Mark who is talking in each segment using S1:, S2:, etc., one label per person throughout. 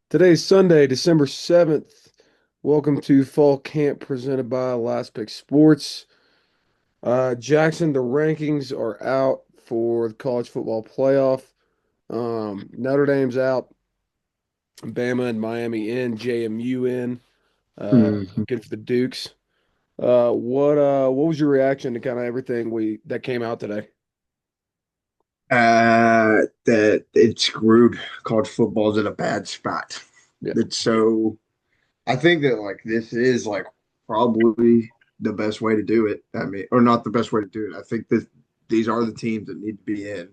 S1: Today's Sunday, December 7th. Welcome to Fall Camp presented by Last Pick Sports. Jackson, the rankings are out for the college football playoff. Notre Dame's out, Bama and Miami in, JMU in.
S2: Mhm.
S1: Good for the Dukes. What was your reaction to kind of everything we that came out today?
S2: That it screwed college football's in a bad spot.
S1: Yeah.
S2: It's so I think that like this is like probably the best way to do it. I mean, or not the best way to do it. I think that these are the teams that need to be in.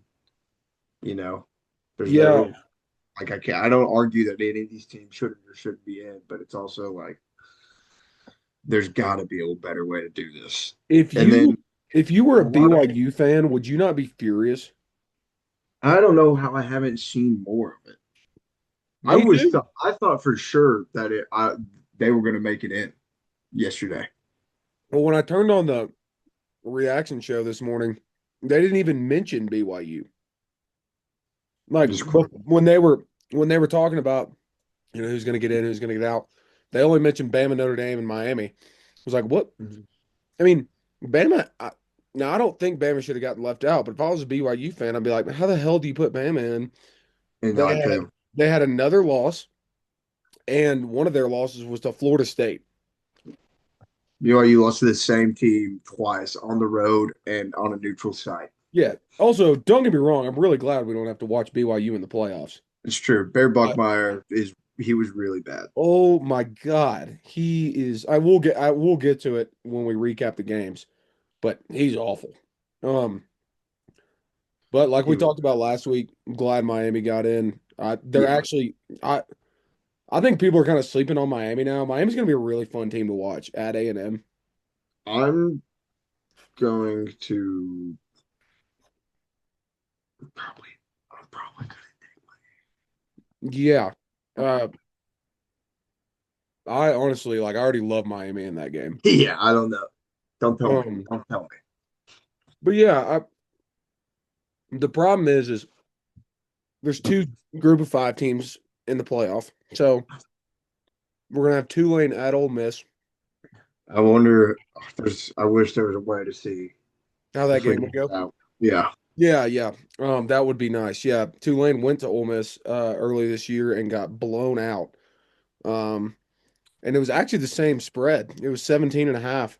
S2: You know, there's
S1: Yeah.
S2: no like I don't argue that any of these teams should or shouldn't be in, but it's also like there's got to be a better way to do this.
S1: If
S2: And
S1: you
S2: then
S1: if you were
S2: a
S1: a
S2: lot of
S1: BYU fan, would you not be furious?
S2: I don't know how I haven't seen more of it.
S1: Me too.
S2: I thought for sure that they were going to make it in yesterday.
S1: Well, when I turned on the reaction show this morning, they didn't even mention BYU. Like
S2: Just
S1: when they were talking about who's going to get in, who's going to get out, they only mentioned Bama, Notre Dame, and Miami. I was like, what? I mean, Bama. Now I don't think Bama should have gotten left out, but if I was a BYU fan, I'd be like, how the hell do you put Bama in?
S2: and
S1: They
S2: not
S1: had
S2: them.
S1: they had another loss, and one of their losses was to Florida State.
S2: BYU lost to the same team twice on the road and on a neutral site.
S1: Yeah. Also, don't get me wrong, I'm really glad we don't have to watch BYU in the playoffs.
S2: It's true. Bear Buckmeyer is he was really bad.
S1: Oh my God. He is I will get to it when we recap the games, but he's awful. Um, but like
S2: He
S1: we
S2: was
S1: talked about last week, I'm glad Miami got in. They're
S2: yeah.
S1: actually I think people are kind of sleeping on Miami now. Miami's gonna be a really fun team to watch at A&M.
S2: I'm going to probably I'm probably
S1: Yeah. Uh I honestly I already love Miami in that game.
S2: gonna yeah, I don't know. Don't tell me.
S1: Um,
S2: Don't tell me.
S1: but yeah, the problem is there's two group of five teams in the playoff. So we're gonna have Tulane at Ole Miss.
S2: I wonder if there's I wish there was a way to see
S1: How
S2: the
S1: that game
S2: freaking
S1: would go?
S2: out. Yeah.
S1: Yeah, yeah. That would be nice. Yeah, Tulane went to Ole Miss early this year and got blown out. Um, and it was actually the same spread. It was 17 and a half,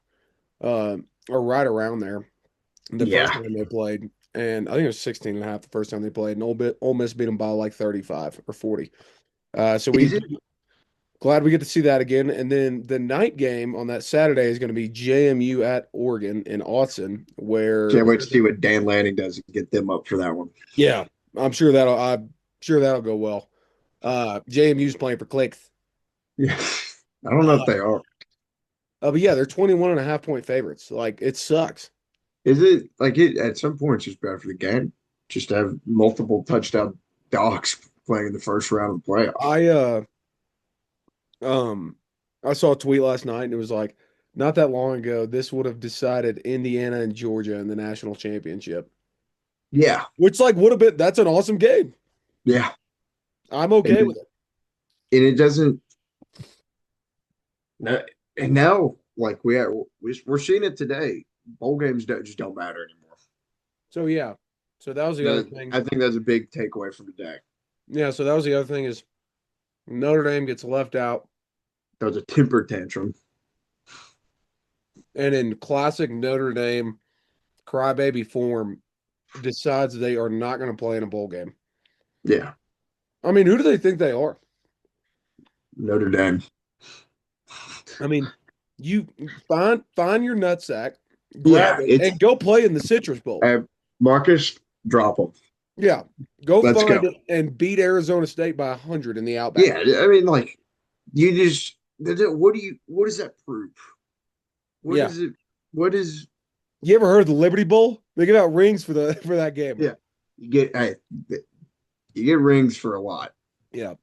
S1: or right around there the first
S2: Yeah.
S1: time they played. And I think it was 16 and a half the first time they played. And Ole Miss beat them by like 35 or 40. So
S2: Is
S1: we
S2: it
S1: glad we get to see that again. And then the night game on that Saturday is going to be JMU at Oregon in Autzen, where
S2: Can't wait to see what Dan Lanning does and get them up for that one.
S1: yeah, I'm sure that'll go well. JMU's playing for clicks.
S2: Yeah. I don't know if they are.
S1: But yeah, they're 21 and a half point favorites. Like it sucks.
S2: Is it like it at some point it's just bad for the game? Just to have multiple touchdown dogs playing in the first round of the playoffs.
S1: I um I saw a tweet last night and it was like not that long ago this would have decided Indiana and Georgia in the national championship.
S2: Yeah.
S1: Which would have been that's an awesome game.
S2: Yeah.
S1: I'm
S2: And
S1: okay
S2: it,
S1: with it.
S2: and it doesn't and now like we're seeing it today. Bowl games just don't matter anymore.
S1: So yeah. So that was the other thing.
S2: I think that's a big takeaway from today.
S1: Yeah, so that was the other thing is Notre Dame gets left out,
S2: That was a temper tantrum.
S1: and in classic Notre Dame crybaby form, decides they are not going to play in a bowl game.
S2: Yeah.
S1: I mean, who do they think they are?
S2: Notre Dame.
S1: I mean, you find your nutsack, grab
S2: Yeah,
S1: it,
S2: it's
S1: and go play in the Citrus Bowl.
S2: Marcus, drop them.
S1: Yeah, go
S2: Let's
S1: find
S2: go.
S1: it and beat Arizona State by 100 in the Outback.
S2: Yeah, I mean, like you just what does that prove? What
S1: Yeah,
S2: is it? What is
S1: you ever heard of the Liberty Bowl? They give out rings for the for that game.
S2: yeah? You get hey, you get rings for a lot.
S1: Yeah.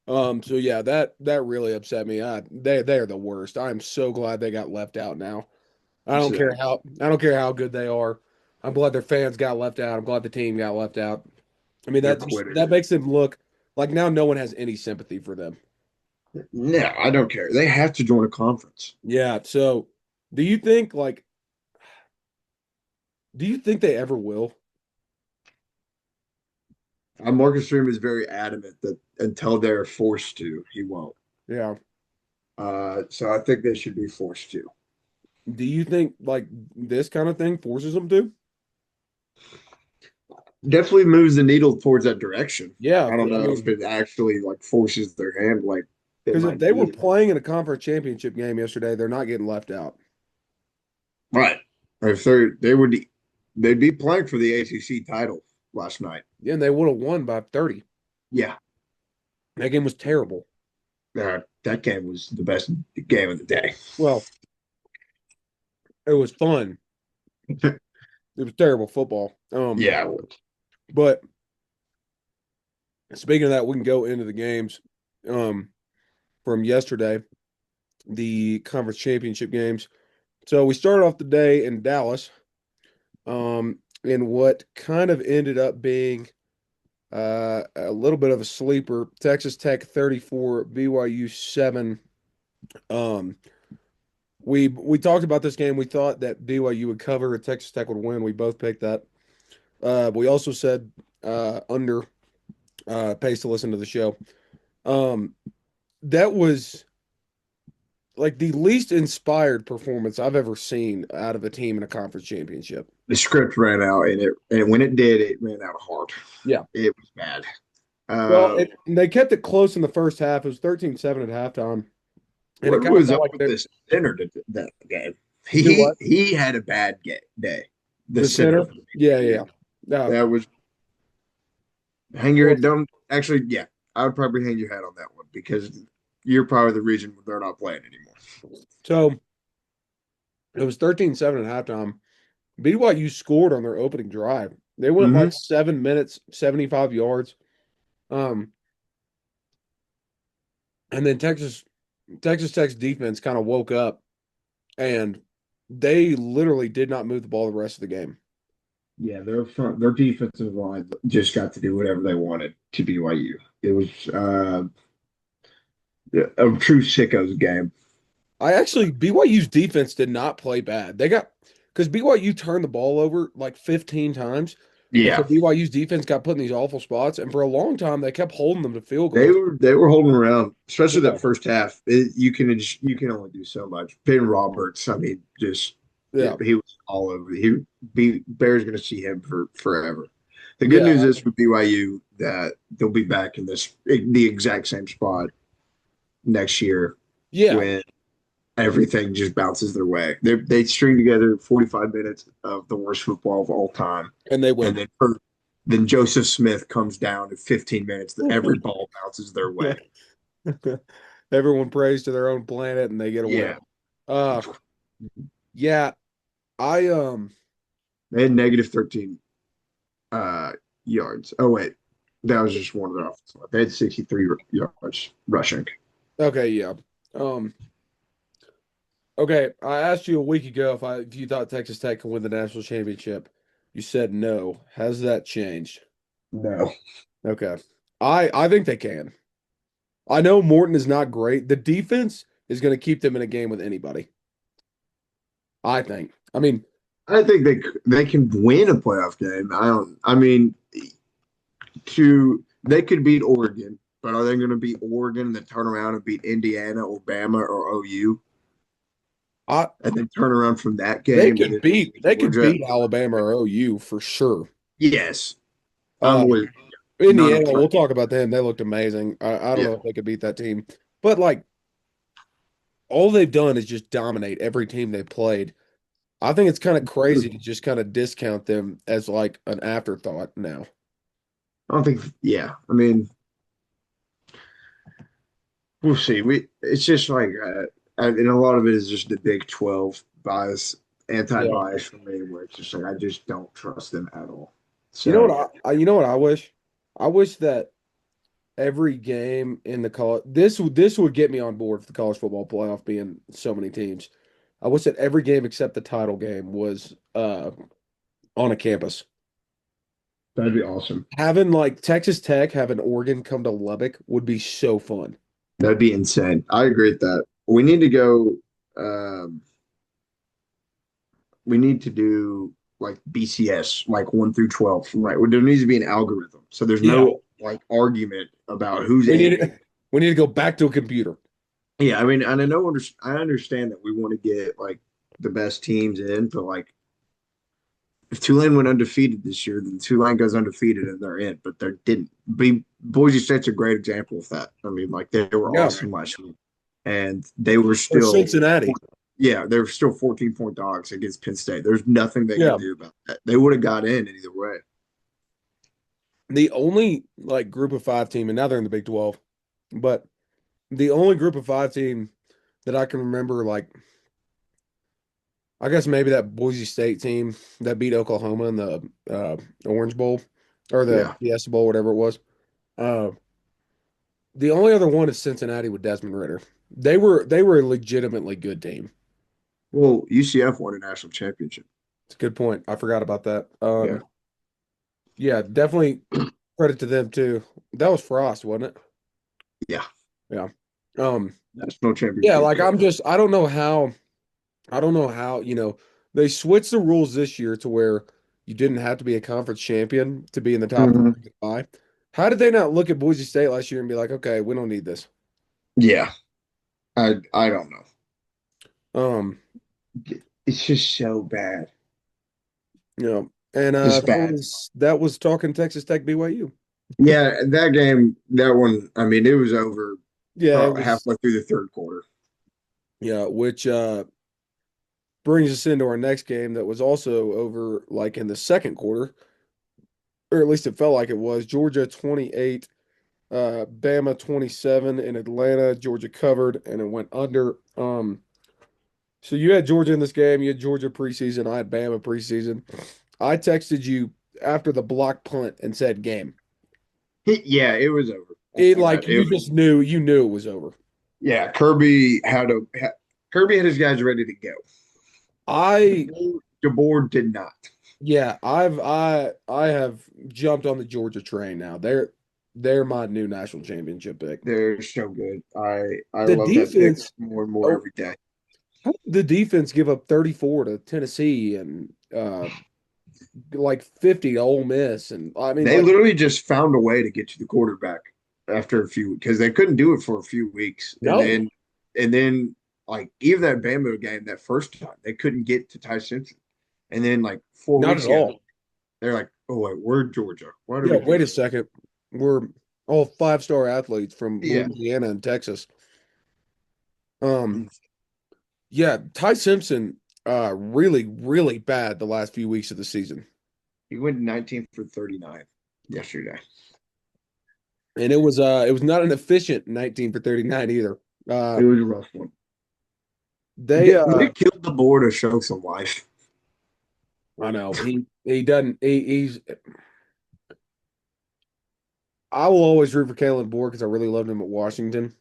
S1: So yeah, that really upset me. They are the worst. I'm so glad they got left out now.
S2: So
S1: I don't care how good they are. I'm glad their fans got left out. I'm glad the team got left out. I mean
S2: they're
S1: that
S2: quitters.
S1: that makes them look Like now, no one has any sympathy for them.
S2: No, I don't care. They have to join a conference.
S1: Yeah. So, do you think like, do you think they ever will?
S2: Marcus Freeman is very adamant that until they're forced to, he won't.
S1: Yeah.
S2: So I think they should be forced to.
S1: Do you think like this kind of thing forces them to?
S2: Definitely moves the needle towards that direction.
S1: Yeah.
S2: I don't
S1: I
S2: know if
S1: mean,
S2: it actually like forces their hand like it
S1: because if
S2: might
S1: they were
S2: need.
S1: playing in a conference championship game yesterday, they're not getting left out.
S2: Right. If they'd be playing for the ACC title last night.
S1: Yeah, and they would have won by 30.
S2: Yeah.
S1: That game was terrible.
S2: That game was the best game of the day.
S1: Well, it was fun. It was terrible football.
S2: Yeah.
S1: But speaking of that, we can go into the games um from yesterday, the conference championship games. So we started off the day in Dallas, in what kind of ended up being a little bit of a sleeper. Texas Tech 34, BYU 7. Um, we talked about this game. We thought that BYU would cover and Texas Tech would win. We both picked that. We also said under pays to listen to the show. Um, that was like the least inspired performance I've ever seen out of a team in a conference championship.
S2: The script ran out and when it did, it ran out hard.
S1: Yeah.
S2: It was bad.
S1: Well,
S2: Uh
S1: they kept it close in the first half. It was 13-7 at halftime. And it
S2: what
S1: kind of
S2: was
S1: felt
S2: up
S1: like
S2: with
S1: they
S2: this center that game?
S1: do what?
S2: He had a bad day. The
S1: The
S2: center
S1: center?
S2: for
S1: Yeah,
S2: BYU.
S1: yeah. Yeah.
S2: That was hang your
S1: Well,
S2: head down. Actually, yeah, I would probably hang your hat on that one because you're probably the reason they're not playing anymore.
S1: so it was 13-7 at halftime. BYU scored on their opening drive. They went
S2: Mm-hmm.
S1: like 7 minutes, 75 yards. Um, and then Texas Tech's defense kind of woke up and they literally did not move the ball the rest of the game.
S2: Yeah, their defensive line just got to do whatever they wanted to BYU. It was a true sickos game.
S1: I actually BYU's defense did not play bad. They got because BYU turned the ball over like 15 times. And so
S2: Yeah,
S1: BYU's defense got put in these awful spots. And for a long time, they kept holding them to field goals.
S2: they were holding around, especially
S1: Yeah.
S2: that first half. You can only do so much. Ben Roberts, I mean, just
S1: Yeah.
S2: he was all over. Bears going to see him for forever. The good
S1: Yeah.
S2: news is for BYU that they'll be back in the exact same spot next year
S1: Yeah.
S2: when everything just bounces their way. They string together 45 minutes of the worst football of all time,
S1: And they
S2: and
S1: win.
S2: then Joseph Smith comes down in 15 minutes. Every ball bounces their way.
S1: Everyone prays to their own planet and they get a win.
S2: Yeah,
S1: Uh yeah, I
S2: they had negative 13 uh, yards. Oh wait, that was just one of their offensive. They had 63 yards rushing.
S1: okay, yeah. Um okay, I asked you a week ago if you thought Texas Tech could win the national championship. You said no. Has that changed?
S2: No,
S1: Okay. I think they can. I know Morton is not great. The defense is going to keep them in a game with anybody. I think. I mean,
S2: I think they can win a playoff game. I don't. I mean, they could beat Oregon, but are they going to beat Oregon and then turn around and beat Indiana, Alabama, or OU,
S1: I
S2: and then turn around from that game and then beat
S1: they could
S2: Georgia?
S1: beat Alabama or OU for sure.
S2: Yes, I'm
S1: Um,
S2: with none of
S1: Indiana,
S2: them.
S1: we'll talk about them. They looked amazing. I don't
S2: Yeah,
S1: know if they could beat that team, but like all they've done is just dominate every team they played. I think it's kind of crazy to just kind of discount them as like an afterthought now.
S2: I don't think. Yeah, I mean, we'll see. It's just like, and a lot of it is just the Big 12 bias,
S1: Yeah.
S2: anti-bias for me, where it's just like I just don't trust them at all.
S1: You know
S2: So
S1: what you know what I wish? I wish that every game in the college this would get me on board for the college football playoff being so many teams. I wish that every game except the title game was on a campus.
S2: That'd be awesome.
S1: Having like Texas Tech having Oregon come to Lubbock would be so fun.
S2: That'd be insane. I agree with that. We need to go. Um, we need to do like BCS, like 1 through 12, right? There needs to be an algorithm, so there's
S1: Yeah,
S2: no like argument about who's
S1: we
S2: in.
S1: need we need to go back to a computer.
S2: Yeah, I mean, and I understand that we want to get like the best teams in, but like if Tulane went undefeated this year, then Tulane goes undefeated and they're in, but they didn't. Boise State's a great example of that. I mean, like they were
S1: Yeah,
S2: awesome last year, and they were
S1: or
S2: still,
S1: Cincinnati.
S2: yeah, they were still 14-point dogs against Penn State. There's nothing they could
S1: Yeah,
S2: do about that. They would have got in either way.
S1: the only like group of five team, and now they're in the Big 12, but the only group of five team that I can remember, like I guess maybe that Boise State team that beat Oklahoma in the Orange Bowl or the
S2: Yeah.
S1: Fiesta Bowl, whatever it was. Uh, the only other one is Cincinnati with Desmond Ritter. They were a legitimately good team.
S2: Well, UCF won a national championship.
S1: It's a good point. I forgot about that.
S2: Yeah.
S1: Yeah, definitely credit to them too. That was Frost, wasn't it?
S2: Yeah.
S1: Yeah. Um,
S2: National
S1: yeah,
S2: championship.
S1: like I don't know how, they switched the rules this year to where you didn't have to be a conference champion to be in the top
S2: Mhm.
S1: five. How did they not look at Boise State last year and be like, okay, we don't need this?
S2: Yeah. I don't know.
S1: Um,
S2: It's just so bad.
S1: and
S2: It's
S1: that
S2: bad.
S1: was talking Texas Tech BYU.
S2: Yeah, that game, that one, I mean, it was over
S1: Yeah, it
S2: probably
S1: was
S2: halfway through the third quarter.
S1: yeah, which brings us into our next game that was also over like in the second quarter, or at least it felt like it was. Georgia 28, Bama 27 in Atlanta. Georgia covered and it went under. So you had Georgia in this game. You had Georgia preseason. I had Bama preseason. I texted you after the block punt and said game.
S2: Yeah, it was over
S1: It
S2: after that.
S1: like
S2: It
S1: you
S2: was,
S1: just knew it was over.
S2: yeah, Kirby had his guys ready to go.
S1: I
S2: DeBoer did not.
S1: yeah, I have jumped on the Georgia train now. They're my new national championship pick.
S2: They're so good. I
S1: The
S2: love that pick
S1: defense,
S2: more and more
S1: oh,
S2: every day.
S1: how did the defense give up 34 to Tennessee and like 50 to Ole Miss, and I mean
S2: They
S1: like
S2: literally just found a way to get to the quarterback after a few because they couldn't do it for a few weeks,
S1: no,
S2: and then like even that Bama game that first time they couldn't get to Ty Simpson, and then like four
S1: not at
S2: weeks ago
S1: all.
S2: they're like, oh wait, we're Georgia. What are
S1: Yeah,
S2: we
S1: wait a
S2: doing?
S1: second. We're all five-star athletes from
S2: Yeah,
S1: Louisiana and Texas. Um, yeah, Ty Simpson, really, really bad the last few weeks of the season.
S2: he went 19 for 39 yesterday.
S1: And it was not an efficient 19 for 39 either.
S2: It was a rough one.
S1: They
S2: We killed the board to show some life.
S1: I know he doesn't he's I will always root for Kalen Board because I really loved him at Washington.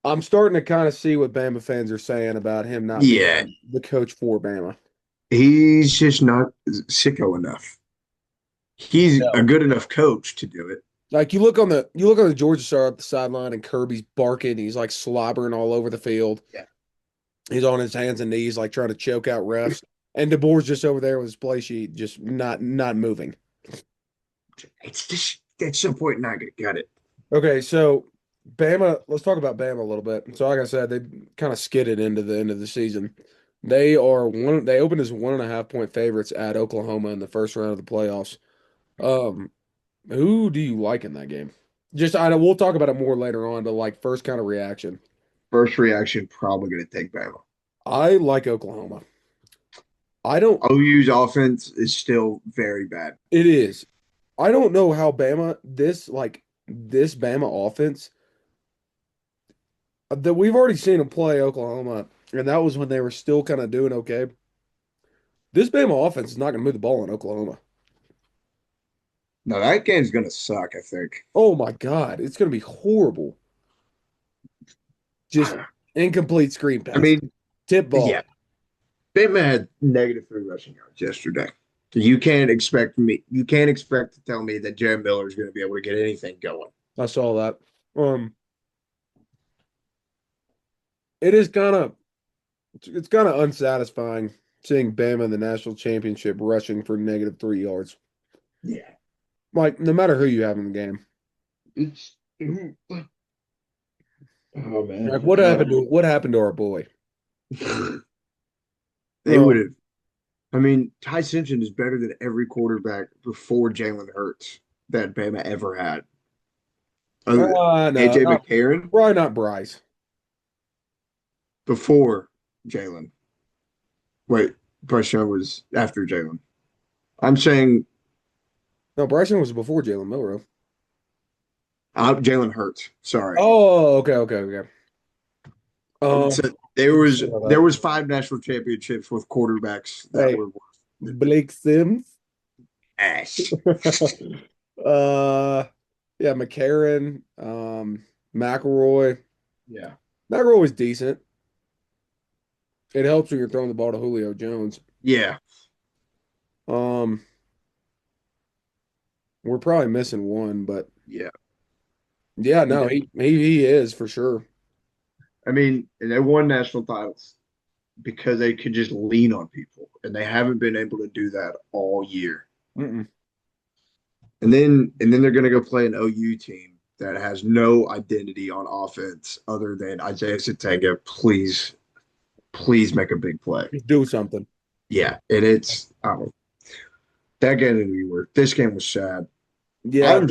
S1: I'm starting to kind of see what Bama fans are saying about him not
S2: Yeah,
S1: being the coach for Bama.
S2: he's just not sicko enough. He's a
S1: No.
S2: good enough coach to do it.
S1: Like you look on the Georgia side at the sideline and Kirby's barking, he's like slobbering all over the field.
S2: Yeah.
S1: He's on his hands and knees, like trying to choke out refs. And DeBoer's just over there with his play sheet, just not moving.
S2: It's just at some point not gonna cut it.
S1: Okay, so Bama, let's talk about Bama a little bit. So, like I said, they kind of skidded into the end of the season. They opened as 1.5 point favorites at Oklahoma in the first round of the playoffs. Um, who do you like in that game? Just I know we'll talk about it more later on, but like first kind of reaction.
S2: First reaction, probably gonna take Bama.
S1: I like Oklahoma. I don't
S2: OU's offense is still very bad.
S1: it is. I don't know how this Bama offense that we've already seen them play Oklahoma, and that was when they were still kind of doing okay. This Bama offense is not going to move the ball in Oklahoma.
S2: No, that game's gonna suck, I think.
S1: Oh my God, it's going to be horrible. Just incomplete screen
S2: I
S1: pass,
S2: mean,
S1: tip
S2: yeah,
S1: ball.
S2: Bama had -3 rushing yards yesterday. So you can't expect to tell me that Jared Miller is going to be able to get anything going.
S1: I saw that. Um, it is kind of it's kind of unsatisfying seeing Bama in the national championship rushing for -3 yards.
S2: Yeah.
S1: Like no matter who you have in the game.
S2: It's oh
S1: Like
S2: man.
S1: what happened to our boy?
S2: They would
S1: Um,
S2: have. I mean, Ty Simpson is better than every quarterback before Jalen Hurts that Bama ever had.
S1: no,
S2: AJ
S1: not
S2: McCarron
S1: probably not Bryce.
S2: before Jalen. Wait, Bryce Young was after Jalen. I'm saying
S1: No, Bryson was before Jalen Milrow.
S2: Jalen Hurts. Sorry.
S1: Oh, okay, okay, okay.
S2: So
S1: Sorry
S2: there
S1: about
S2: was five national championships with quarterbacks
S1: that.
S2: that
S1: Hey,
S2: were worse than
S1: Blake Sims.
S2: Ash.
S1: uh, yeah, McCarron, McElroy.
S2: Yeah.
S1: McElroy was decent. It helps when you're throwing the ball to Julio Jones.
S2: Yeah.
S1: Um, we're probably missing one, but
S2: Yeah.
S1: yeah,
S2: He
S1: no,
S2: did.
S1: he is for sure.
S2: I mean, and they won national titles because they could just lean on people, and they haven't been able to do that all year.
S1: Mm-mm.
S2: And then they're going to go play an OU team that has no identity on offense other than Isaiah Satega. Please make a big play.
S1: Just do something.
S2: Yeah, and it's that game that we were. This game was sad.
S1: Yeah,
S2: I'm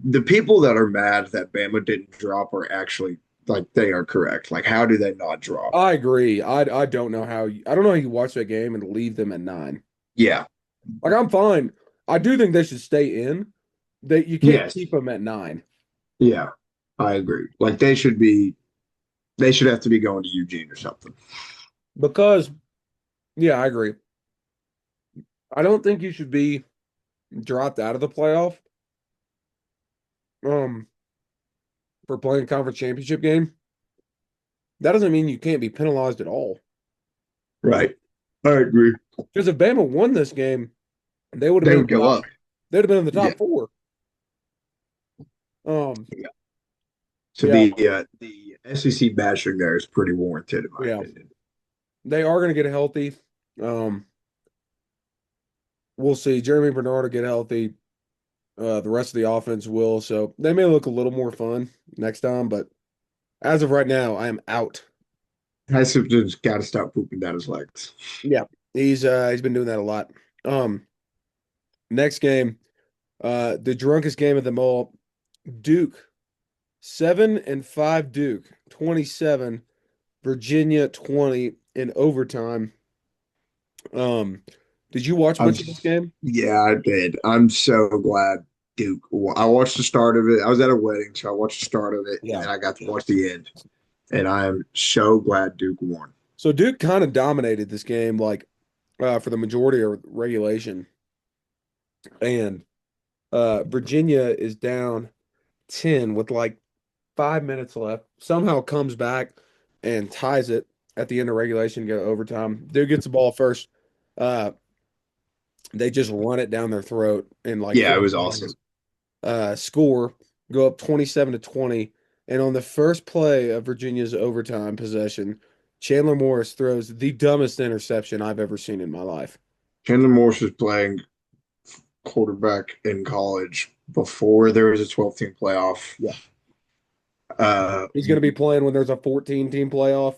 S2: the people that are mad that Bama didn't drop are actually like they are correct. Like, how do they not drop?
S1: I agree. I don't know I don't know how you watch that game and leave them at 9.
S2: Yeah.
S1: Like I'm fine. I do think they should stay in. That you can't
S2: Yes.
S1: keep them at 9
S2: Yeah. I agree. Like they should have to be going to Eugene or something.
S1: because yeah, I agree. I don't think you should be dropped out of the playoff um for playing a conference championship game. That doesn't mean you can't be penalized at all.
S2: Right. I agree.
S1: Because if Bama won this game, they would have
S2: They
S1: been in
S2: would
S1: the
S2: go
S1: top,
S2: up.
S1: they'd have been in the
S2: Yeah.
S1: top 4. Um,
S2: Yeah. So
S1: yeah,
S2: the SEC bashing there is pretty warranted in my
S1: yeah.
S2: opinion.
S1: They are going to get healthy. Um, we'll see. Jeremy Bernard will get healthy. The rest of the offense will. So they may look a little more fun next time, but as of right now, I am out.
S2: Tyson got to stop pooping down his legs.
S1: Yeah, he's been doing that a lot. Um, next game, the drunkest game of them all, Duke 7-5 Duke 27, Virginia 20 in overtime. Um, did you watch
S2: I'm
S1: much of this game?
S2: yeah, I did. I'm so glad Duke. I watched the start of it. I was at a wedding, so I watched the start of it, and
S1: Yeah.
S2: then I got to watch the end. And I am so glad Duke won.
S1: So Duke kind of dominated this game, like for the majority of regulation, and Virginia is down 10 with like 5 minutes left. Somehow comes back and ties it at the end of regulation, go overtime. Dude gets the ball first. Uh, they just run it down their throat in like
S2: Yeah, it
S1: 4
S2: was awesome.
S1: seconds. Score, go up 27-20. And on the first play of Virginia's overtime possession, Chandler Morris throws the dumbest interception I've ever seen in my life.
S2: Chandler Morse was playing quarterback in college before there was a 12-team playoff.
S1: Yeah.
S2: Uh,
S1: He's going to be playing when there's a 14-team playoff.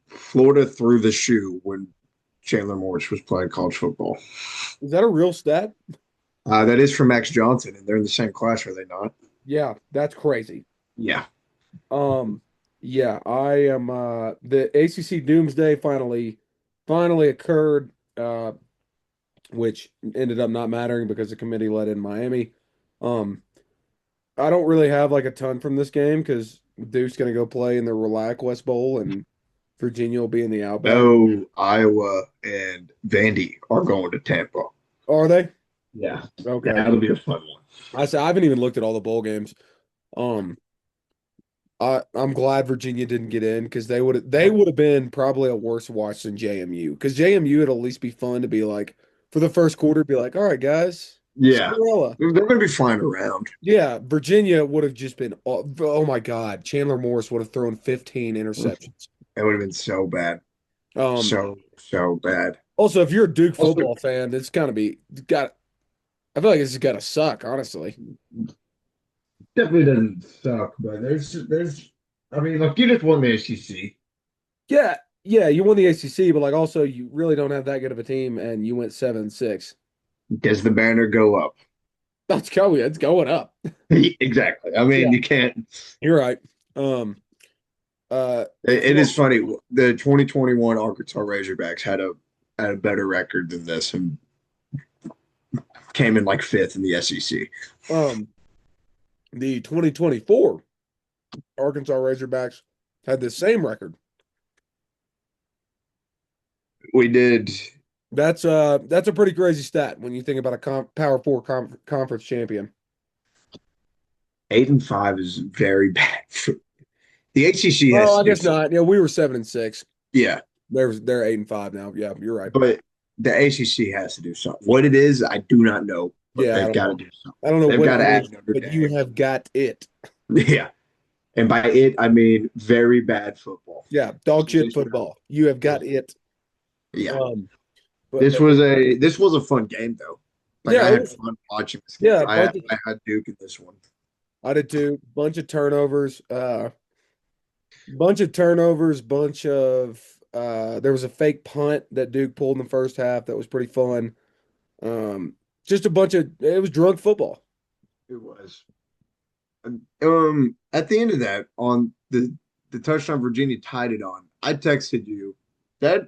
S2: Florida threw the shoe when Chandler Morse was playing college football.
S1: Is that a real stat?
S2: That is from Max Johnson, and they're in the same class, are they not?
S1: Yeah, that's crazy.
S2: Yeah.
S1: Um, yeah, I am the ACC Doomsday finally occurred, which ended up not mattering because the committee let in Miami. Um, I don't really have like a ton from this game because Duke's gonna go play in the ReliaQuest Bowl and Virginia will be in the Outback.
S2: No, Iowa and Vandy are going to Tampa.
S1: Are they?
S2: Yeah.
S1: Okay.
S2: That'll be a fun one.
S1: I haven't even looked at all the bowl games. Um, I'm glad Virginia didn't get in because they would have been probably a worse watch than JMU because JMU would at least be fun to be like for the first quarter, be like, all right, guys,
S2: Yeah,
S1: Cinderella.
S2: they're going to be flying around.
S1: Yeah, Virginia would have just been, oh my God, Chandler Morris would have thrown 15 interceptions.
S2: It would have been so bad,
S1: Um,
S2: so bad.
S1: Also, if you're a Duke
S2: Also,
S1: football fan, it's gotta be got. I feel like it's gotta suck, honestly.
S2: definitely doesn't suck, but there's I mean, look, you just won the ACC.
S1: Yeah, yeah, you won the ACC, but like also you really don't have that good of a team, and you went 7-6.
S2: Does the banner go up?
S1: Let's go. It's going up.
S2: Exactly. I mean,
S1: Yeah,
S2: you can't.
S1: you're right. Um, uh,
S2: It
S1: for
S2: is funny. The 2021 Arkansas Razorbacks had a better record than this and came in like fifth in the SEC.
S1: um the 2024 Arkansas Razorbacks had the same record.
S2: We did
S1: That's a pretty crazy stat when you think about a Power Four conference champion.
S2: 8-5 is very bad. The ACC has
S1: Oh, I
S2: to do
S1: guess
S2: something.
S1: not. Yeah, we were 7-6.
S2: Yeah,
S1: They're 8-5 now. Yeah, you're right.
S2: but the ACC has to do something. What it is, I do not know, but
S1: Yeah, I
S2: they've
S1: don't
S2: got to
S1: know.
S2: do something.
S1: I don't know
S2: They've
S1: what
S2: got
S1: it
S2: to add
S1: is,
S2: Notre
S1: but you
S2: Dame.
S1: have got it.
S2: Yeah, and by it I mean very bad football.
S1: Yeah, dog
S2: So
S1: shit football. You have
S2: yeah,
S1: got it.
S2: yeah.
S1: Um, but
S2: This was a fun game though. Like
S1: yeah,
S2: I had fun watching this game.
S1: yeah, a bunch of
S2: I had Duke in this one.
S1: I did too. Bunch of turnovers. Bunch of turnovers. Bunch of there was a fake punt that Duke pulled in the first half that was pretty fun. Um, just a bunch of it was drunk football.
S2: It was. At the end of that, on the touchdown Virginia tied it on, I texted you that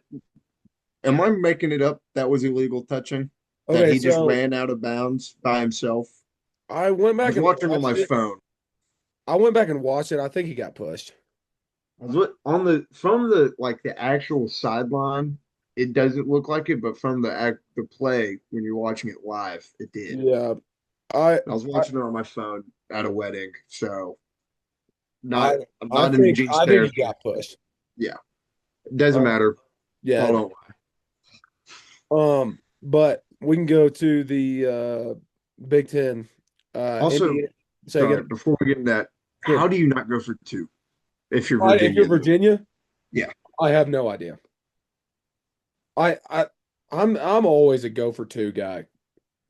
S2: am I making it up? That was illegal touching? That
S1: Okay,
S2: he just
S1: so
S2: ran out of bounds by himself?
S1: I went
S2: I
S1: back
S2: was
S1: and
S2: watching on
S1: watched
S2: my
S1: it.
S2: phone.
S1: I went back and watched it. I think he got pushed.
S2: On the from the like the actual sideline, it doesn't look like it, but from the play when you're watching it live, it did.
S1: Yeah, I
S2: I was
S1: I
S2: watching it on my phone at a wedding, so
S1: I
S2: I'm not in the G's
S1: I think he
S2: territory.
S1: got pushed.
S2: Yeah, it doesn't
S1: Um,
S2: matter.
S1: yeah.
S2: Hold on.
S1: But we can go to the Big Ten.
S2: Also,
S1: Indiana. Say
S2: sorry,
S1: again.
S2: before we get into that,
S1: Sure.
S2: how do you not go for two if you're
S1: If you're
S2: Virginia though?
S1: Virginia,
S2: Yeah,
S1: I have no idea. I I I'm always a go for two guy.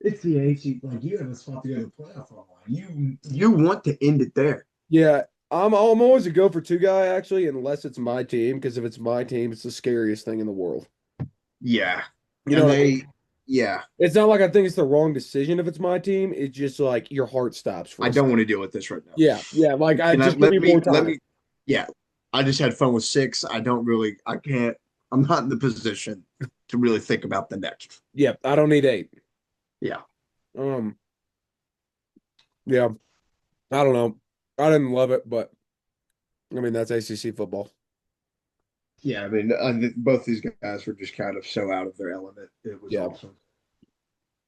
S2: it's the ACC. Like you have a spot to go to the playoff on line. You want to end it there.
S1: Yeah, I'm always a go for two guy actually, unless it's my team. Because if it's my team, it's the scariest thing in the world.
S2: Yeah,
S1: You know
S2: and
S1: what I mean?
S2: yeah,
S1: It's not like I think it's the wrong decision if it's my team. It's just like your heart stops for
S2: I
S1: a
S2: don't
S1: second.
S2: want to deal with this right now.
S1: Yeah, yeah. Like I
S2: Can I
S1: just give me more
S2: let
S1: time.
S2: me yeah. I just had fun with six. I can't I'm not in the position to really think about the next.
S1: Yeah, I don't need eight.
S2: Yeah.
S1: Um, yeah, I don't know. I didn't love it, but I mean that's ACC football.
S2: Yeah, I mean, both these guys were just kind of so out of their element. It was
S1: Yeah.
S2: awesome.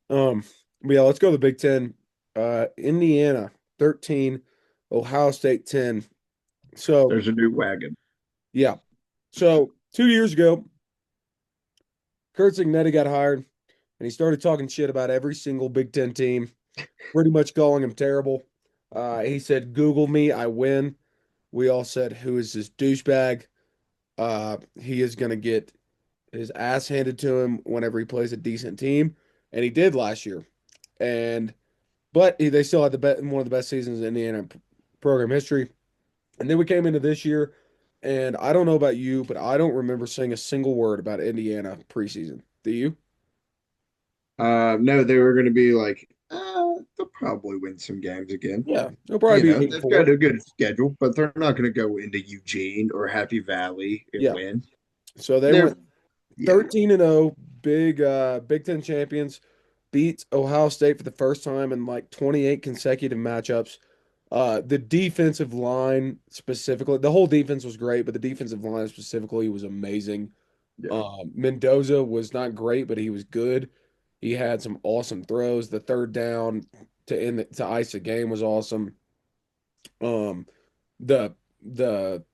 S1: Um, but yeah, let's go to the Big Ten. Indiana 13, Ohio State 10. So
S2: There's a new wagon.
S1: yeah. So 2 years ago, Kurt Cignetti got hired and he started talking shit about every single Big Ten team, pretty much calling them terrible. He said, Google me, I win. We all said, who is this douchebag? He is going to get his ass handed to him whenever he plays a decent team. And he did last year. And they still had one of the best seasons in Indiana program history. And then we came into this year, and I don't know about you, but I don't remember saying a single word about Indiana preseason. Do you?
S2: No, they were going to be like, they'll probably win some games again.
S1: Yeah, they'll probably
S2: You
S1: be
S2: know,
S1: eight and
S2: they've got
S1: four.
S2: a good schedule, but they're not going to go into Eugene or Happy Valley and
S1: Yeah.
S2: win.
S1: So they
S2: They're,
S1: went
S2: yeah,
S1: 13-0, Big Ten champions, beat Ohio State for the first time in like 28 consecutive matchups. The defensive line specifically, the whole defense was great, but the defensive line specifically was amazing.
S2: yeah.
S1: Mendoza was not great, but he was good. He had some awesome throws. The third down to ice the game was awesome. Um, the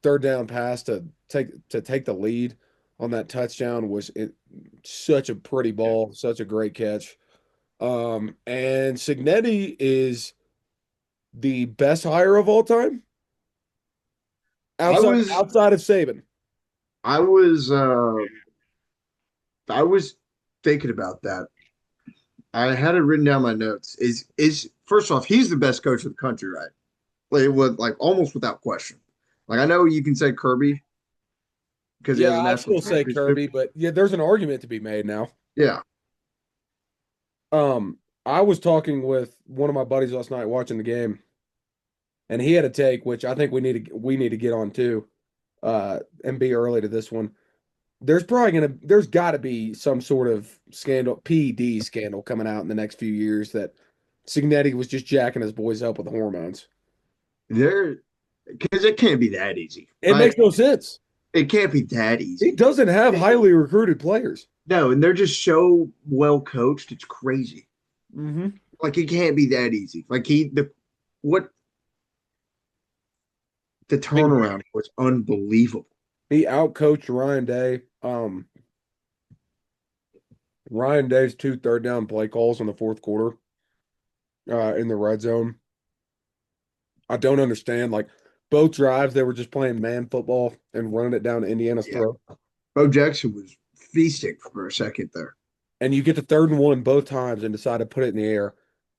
S1: third down pass to take the lead. on that touchdown was such a pretty
S2: Yeah.
S1: ball, such a great catch. And Signetti is the best hire of all time
S2: I
S1: outside
S2: was
S1: outside of Saban.
S2: I was I was thinking about that. I had it written down in my notes. Is first off, he's the best coach of the country, right? Like, like almost without question. Like I know you can say Kirby because he
S1: Yeah,
S2: has a
S1: I'd
S2: national
S1: still say
S2: championship.
S1: Kirby, but yeah, there's an argument to be made now.
S2: Yeah,
S1: I was talking with one of my buddies last night watching the game, and he had a take, which I think we need to get on too, and be early to this one. There's got to be some sort of scandal, PED scandal coming out in the next few years that Signetti was just jacking his boys up with hormones.
S2: there because it can't be that easy.
S1: It makes
S2: Like
S1: no sense.
S2: it can't be that
S1: He
S2: easy.
S1: doesn't have highly recruited players.
S2: No, and they're just so well coached. It's crazy.
S1: Hmm.
S2: Like it can't be that easy. Like what the
S1: I mean,
S2: turnaround was unbelievable.
S1: he outcoached Ryan Day. Ryan Day's two third down play calls in the fourth quarter, in the red zone. I don't understand. Like both drives, they were just playing man football and running it down Indiana's
S2: Yeah,
S1: throat.
S2: Bo Jackson was feasting for a second there.
S1: And you get the third and one both times and decide to put it in the air.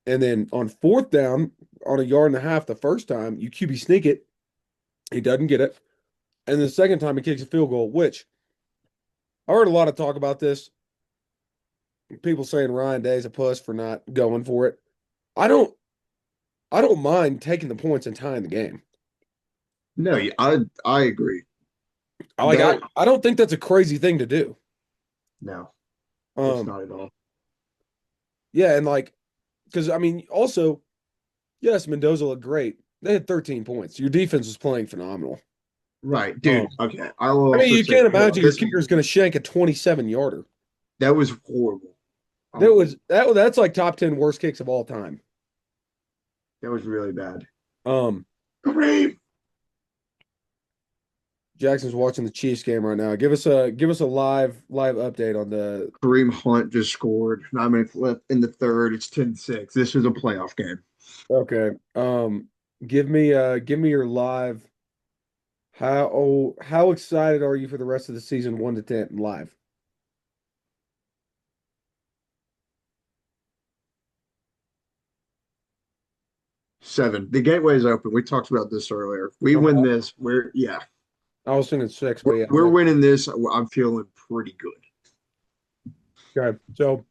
S1: And then on fourth down, on a yard and a half the first time, you QB sneak it. He doesn't get it. And the second time he kicks a field goal, which I heard a lot of talk about this. People saying Ryan Day's a puss for not going for it. I don't I don't mind taking the points and tying the game.
S2: No, I agree.
S1: I like
S2: That
S1: I don't think that's a crazy thing to do.
S2: no, it's
S1: Um
S2: not at all.
S1: yeah, and like because I mean also, yes, Mendoza looked great. They had 13 points. Your defense was playing phenomenal.
S2: Right,
S1: Um
S2: dude. Okay, I will
S1: I mean,
S2: also
S1: you
S2: say
S1: can't
S2: hold on.
S1: imagine your kicker's going to shank a 27 yarder.
S2: That was horrible.
S1: That
S2: Um,
S1: was that's like top 10 worst kicks of all time.
S2: that was really bad.
S1: Um,
S2: Kareem.
S1: Jackson's watching the Chiefs game right now. Give us a live update on the
S2: Kareem Hunt just scored. 9 minutes left in the third. It's 10-6. This is a playoff game.
S1: okay. Give me your live. How excited are you for the rest of the season 1 to 10 live?
S2: 7. The gateway is open. We talked about this earlier. We win
S1: Okay.
S2: this.
S1: I was thinking 6, but yeah,
S2: We're winning this. I'm feeling pretty good.
S1: okay. So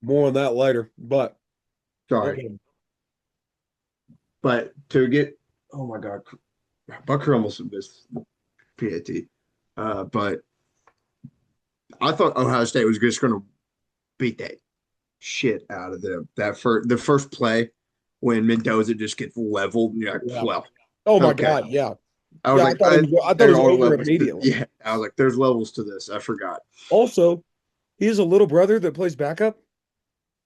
S1: more on that later. But
S2: Sorry,
S1: um,
S2: but to get oh my god, Bucker almost missed PAT. But I thought Ohio State was just going to beat that shit out of them. The first play when Mendoza just gets leveled, and you're like,
S1: yeah.
S2: well,
S1: Oh my
S2: okay.
S1: God, yeah.
S2: I was
S1: Yeah,
S2: like,
S1: I thought it
S2: there
S1: was
S2: are
S1: over
S2: levels to
S1: immediately.
S2: yeah. I was like, there's levels to this. I forgot.
S1: Also, he has a little brother that plays backup.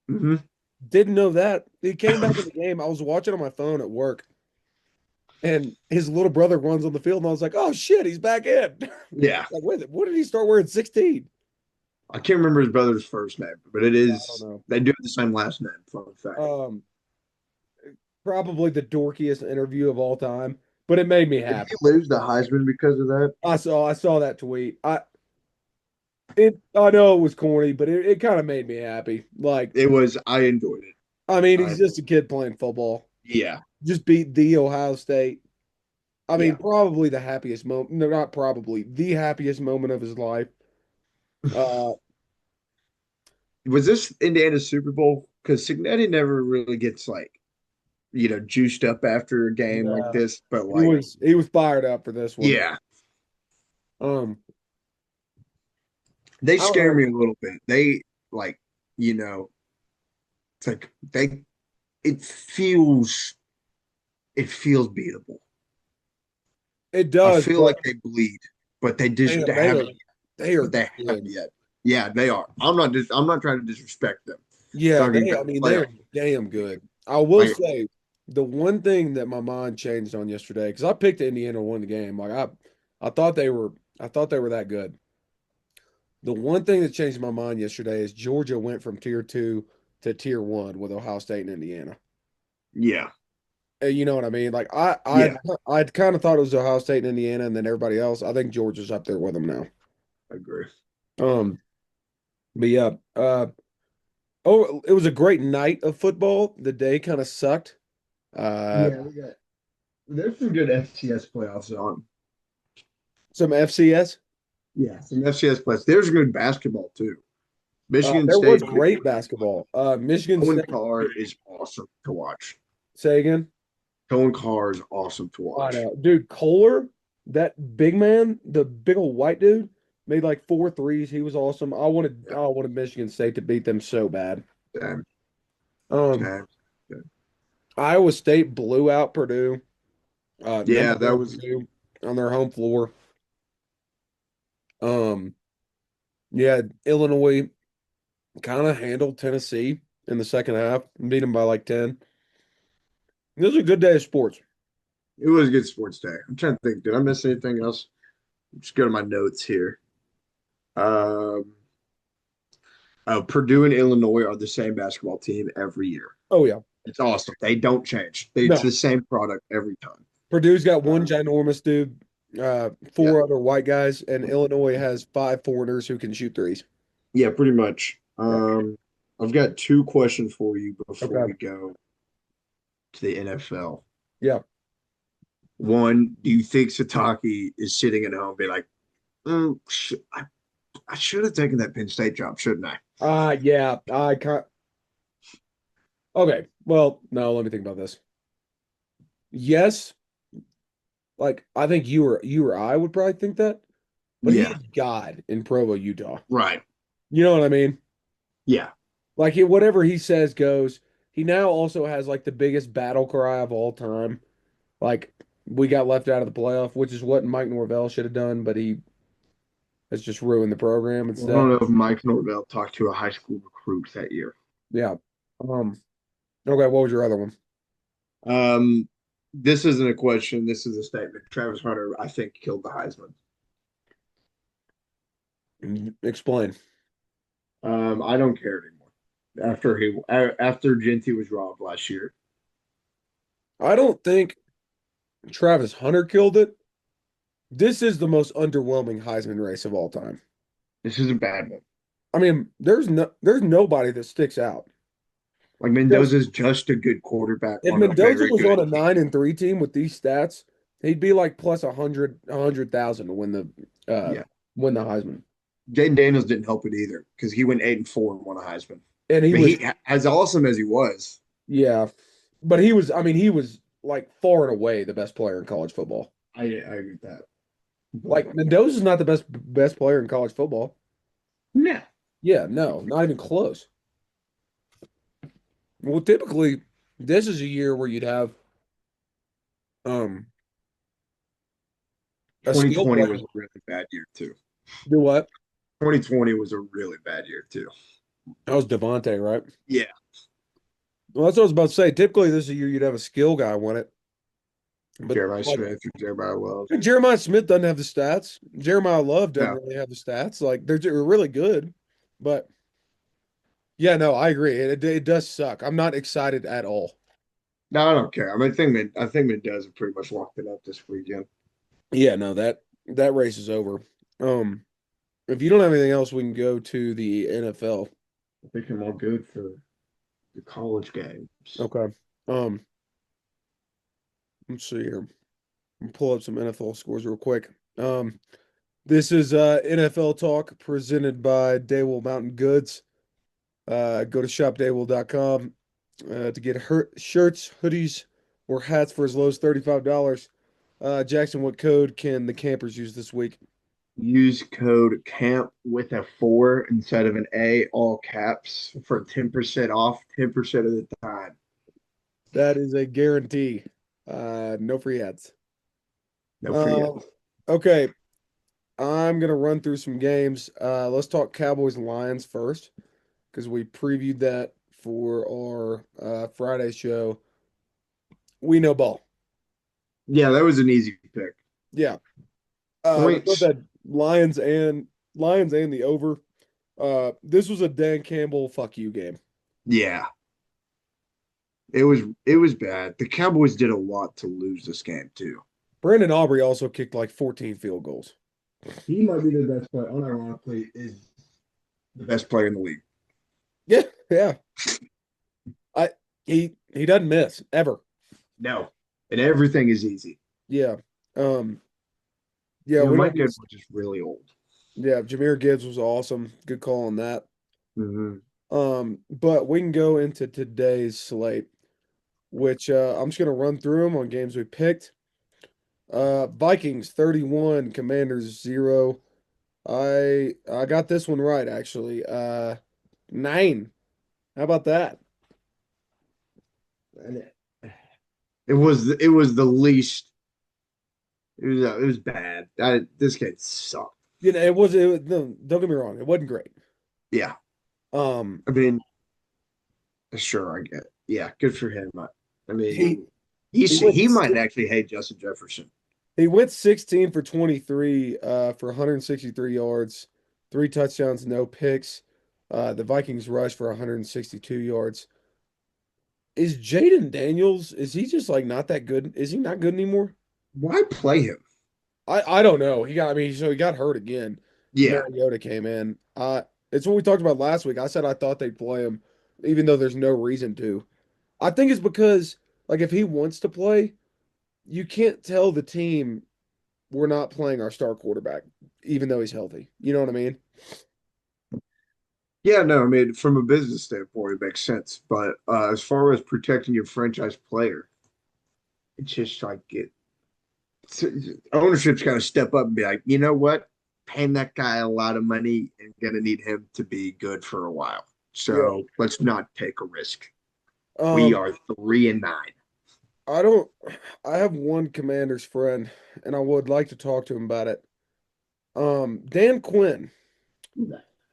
S2: Hmm.
S1: Didn't know that. He came back in the game. I was watching on my phone at work, and his little brother runs on the field, and I was like, "Oh shit, he's back in!"
S2: Yeah,
S1: Like, wait, what did he start wearing 16?
S2: I can't remember his brother's first name, but it
S1: Yeah, I don't
S2: is
S1: know.
S2: they do have the same last name. Fun fact.
S1: Um, Probably the dorkiest interview of all time, but it made me
S2: Did he
S1: happy.
S2: lose the Heisman because of that?
S1: I saw that tweet. I know it was corny, but it kind of made me happy. Like,
S2: It was. I enjoyed it.
S1: I mean,
S2: I
S1: he's just a kid playing football.
S2: yeah,
S1: Just beat the Ohio State. I mean,
S2: yeah.
S1: probably the happiest moment. No, not probably the happiest moment of his life. Uh,
S2: Was this Indiana's Super Bowl? Because Signetti never really gets like juiced up after a game like
S1: yeah,
S2: this, but
S1: he
S2: like
S1: was he was fired up for this one.
S2: yeah,
S1: Um,
S2: they
S1: I don't
S2: scare
S1: know.
S2: me a little bit. They like you know it's like they it feels it feels beatable.
S1: It
S2: I
S1: does,
S2: feel
S1: but
S2: like they bleed, but they just
S1: damn,
S2: they haven't yet.
S1: they
S2: But
S1: are
S2: they haven't
S1: good.
S2: yet. Yeah, they are. I'm not trying to disrespect them.
S1: Yeah,
S2: Talking
S1: I
S2: about
S1: mean, they
S2: playoff.
S1: are damn good. I will
S2: Like
S1: say the one thing that my mind changed on yesterday, because I picked Indiana to win the game. Like I thought they were I thought they were that good. The one thing that changed my mind yesterday is Georgia went from tier two to tier one with Ohio State and Indiana.
S2: Yeah,
S1: You know what I mean? Like
S2: yeah,
S1: I'd kind of thought it was Ohio State and Indiana, and then everybody else. I think Georgia's up there with them now.
S2: I agree.
S1: Um, but yeah, oh, it was a great night of football. The day kind of sucked. Uh,
S2: Yeah, there's some good FCS playoffs on.
S1: some FCS.
S2: Yeah, some FCS playoffs. There's good basketball too. Michigan
S1: There was
S2: State,
S1: great basketball. Michigan
S2: Cohen
S1: State.
S2: Carr is awesome to watch.
S1: Say again.
S2: Cohen Carr is awesome to
S1: I
S2: watch.
S1: know, dude. Kohler, that big man, the big old white dude, made like four threes. He was awesome.
S2: Yeah,
S1: I wanted Michigan State to beat them so bad.
S2: damn,
S1: Um,
S2: damn. Yeah,
S1: Iowa State blew out Purdue,
S2: yeah,
S1: number
S2: that
S1: one
S2: was
S1: Purdue on their home floor. Um, yeah, Illinois kind of handled Tennessee in the second half and beat them by like 10. It was a good day of sports.
S2: it was a good sports day. I'm trying to think. Did I miss anything else? Just go to my notes here. Um, Purdue and Illinois are the same basketball team every year.
S1: Oh yeah.
S2: It's awesome. They don't change. It's
S1: No,
S2: the same product every time.
S1: Purdue's got
S2: Uh,
S1: one ginormous dude,
S2: yeah,
S1: four other white guys, and Illinois has five foreigners who can shoot threes.
S2: yeah, pretty much.
S1: Yeah.
S2: I've got two questions for you before
S1: Okay.
S2: we go to the NFL.
S1: Yeah.
S2: One, do you think Sataki is sitting at home, be like, I should have taken that Penn State job, shouldn't I?
S1: Yeah. I can't. Okay. Well, no, let me think about this. Yes, like I think you or I would probably think that, but he
S2: Yeah,
S1: is God in Provo, Utah.
S2: right.
S1: You know what I mean?
S2: Yeah.
S1: Like whatever he says goes. He now also has like the biggest battle cry of all time. Like we got left out of the playoff, which is what Mike Norvell should have done, but he has just ruined the program
S2: Well, I
S1: instead.
S2: don't know if Mike Norvell talked to a high school recruit that year.
S1: Yeah. Um, okay, what was your other one?
S2: Um, this isn't a question. This is a statement. Travis Hunter, I think, killed the Heisman.
S1: Explain.
S2: I don't care anymore. After Genty was robbed last year,
S1: I don't think Travis Hunter killed it. This is the most underwhelming Heisman race of all time.
S2: this is a bad one.
S1: I mean, there's nobody that sticks out.
S2: Like
S1: Just
S2: Mendoza's just a good quarterback
S1: if
S2: on a
S1: Mendoza
S2: very
S1: was on
S2: good
S1: a
S2: team.
S1: 9-3 team with these stats, he'd be like plus 100,000 to
S2: Yeah,
S1: win the Heisman.
S2: Jaden Daniels didn't help it either because he went 8-4 and won a Heisman.
S1: And he
S2: But
S1: was
S2: he, as awesome as he was,
S1: yeah, but he was I mean he was like far and away the best player in college football.
S2: I agree with that. But
S1: Like Mendoza's not the best player in college football.
S2: no,
S1: Yeah, no, not even close. Well, typically this is a year where you'd have um a skill
S2: 2020
S1: player
S2: was a really bad year too.
S1: do what?
S2: 2020 was a really bad year too.
S1: That was Devontae, right?
S2: Yeah,
S1: Well, that's what I was about to say. Typically, this is a year you'd have a skill guy win it, but
S2: Jeremiah
S1: like
S2: Smith or Jeremiah Wells.
S1: Jeremiah Smith doesn't have the stats. Jeremiah Love doesn't
S2: No,
S1: really have the stats. Like they're really good, but yeah, no, I agree. It does suck. I'm not excited at all.
S2: no, I don't care. I think Mendoza pretty much locked it up this weekend.
S1: Yeah, no, that race is over. Um, if you don't have anything else, we can go to the NFL.
S2: I think I'm all good for the college games.
S1: Okay. Um, let's see here. Pull up some NFL scores real quick. This is NFL Talk presented by Daywell Mountain Goods. Go to shopdaywell.com to get shirts, hoodies, or hats for as low as $35. Jackson, what code can the campers use this week?
S2: Use code CAMP with a 4 instead of an A, all caps, for 10% off 10% of the time.
S1: That is a guarantee. No free ads.
S2: No free
S1: Um,
S2: ads.
S1: okay, I'm gonna run through some games. Let's talk Cowboys and Lions first because we previewed that for our Friday show. We know ball.
S2: Yeah, that was an easy pick.
S1: Yeah. Let's go with
S2: Points.
S1: that. Lions and Lions and the over. This was a Dan Campbell fuck you game.
S2: Yeah, it was bad. The Cowboys did a lot to lose this game too.
S1: Brandon Aubrey also kicked like 14 field goals.
S2: He might be the best player. Unironically, is the best player in the league.
S1: Yeah, yeah. I he doesn't miss ever.
S2: No, and everything is easy.
S1: Yeah. Um, yeah,
S2: You know,
S1: we don't
S2: Mike
S1: need
S2: Edwards is really old.
S1: yeah, Jameer Gibbs was awesome. Good call on that.
S2: Hmm.
S1: But we can go into today's slate, which I'm just gonna run through them on games we picked. Vikings 31, Commanders 0. I got this one right actually. 9. How about that?
S2: And it was the least. It was bad. This game sucked.
S1: You know, it was no, don't get me wrong, it wasn't great.
S2: Yeah,
S1: Um,
S2: I mean, sure, I get. Yeah, good for him. I
S1: he
S2: mean,
S1: he
S2: he
S1: went
S2: might actually hate Justin Jefferson.
S1: he went 16 for 23 for 163 yards, 3 touchdowns, no picks. The Vikings rushed for 162 yards. Is Jaden Daniels, is he just like not that good? Is he not good anymore?
S2: Why play him?
S1: I don't know. I mean, so he got hurt again.
S2: Yeah,
S1: Mariota came in. It's what we talked about last week. I said I thought they'd play him, even though there's no reason to. I think it's because like if he wants to play, you can't tell the team we're not playing our star quarterback, even though he's healthy. You know what I mean?
S2: yeah. No, I mean, from a business standpoint, it makes sense. But as far as protecting your franchise player, it's just like ownership's got to step up and be like, you know what? Paying that guy a lot of money and gonna need him to be good for a while.
S1: Yeah.
S2: So let's not take a risk. We
S1: Um,
S2: are 3-9.
S1: I don't. I have one Commander's friend, and I would like to talk to him about it. Dan Quinn.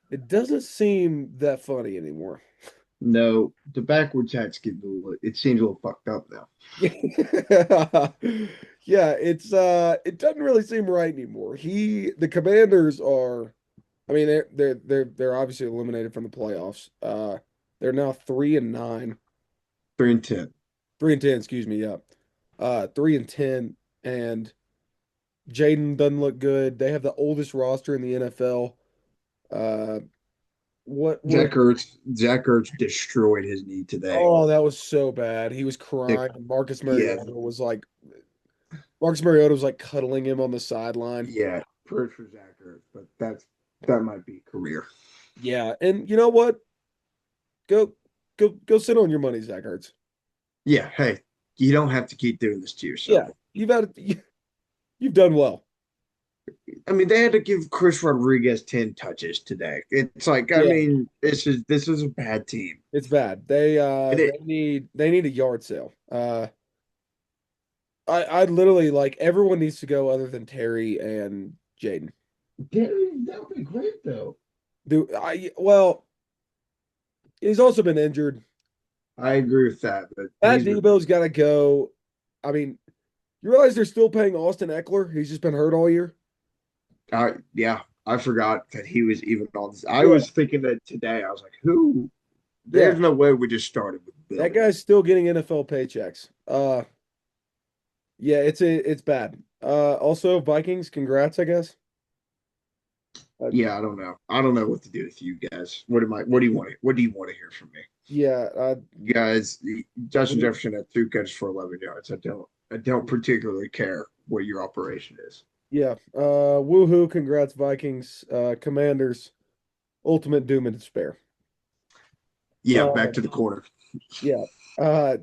S1: It doesn't seem that funny anymore.
S2: No, the backwards hats get a little, it seems a little fucked up now.
S1: Yeah, it doesn't really seem right anymore. The Commanders are I mean they're obviously eliminated from the playoffs. They're now 3-9.
S2: 3-10.
S1: 3-10, excuse me, yeah. 3-10 and Jaden doesn't look good. They have the oldest roster in the NFL. Uh what
S2: Zach Ertz destroyed his knee today.
S1: oh, that was so bad. He was
S2: It,
S1: crying.
S2: yeah,
S1: Marcus Mariota was like cuddling him on the sideline.
S2: yeah, first for Zach Ertz, but that might be career.
S1: Yeah, and you know what? Go go sit on your money, Zach Ertz.
S2: Yeah, hey, you don't have to keep doing this to yourself.
S1: Yeah, you've done well.
S2: I mean, they had to give Chris Rodriguez 10 touches today. It's like, I
S1: Yeah,
S2: mean, this is a bad team.
S1: it's bad.
S2: And
S1: They need a yard sale. I literally like everyone needs to go other than Terry and Jaden.
S2: that would be great though.
S1: Well, he's also been injured.
S2: I agree with that, but
S1: Matt
S2: he's been
S1: Debo's got to go. I mean, you realize they're still paying Austin Eckler? He's just been hurt all year.
S2: yeah, I forgot that he was even on this. I
S1: Yeah,
S2: was thinking that today. I was like, who?
S1: yeah.
S2: There's no way we just started with
S1: That
S2: Bill.
S1: guy's still getting NFL paychecks. Yeah, it's bad. Also Vikings, congrats, I guess. Uh,
S2: Yeah, I don't know. I don't know what to do with you guys. What do you want to hear from me?
S1: yeah,
S2: You guys, Justin Jefferson had 2 catches for 11 yards. I don't particularly care what your operation is.
S1: yeah. Woohoo, congrats, Vikings. Commanders, ultimate doom and despair.
S2: Yeah,
S1: Uh,
S2: back to the corner.
S1: yeah. Uh,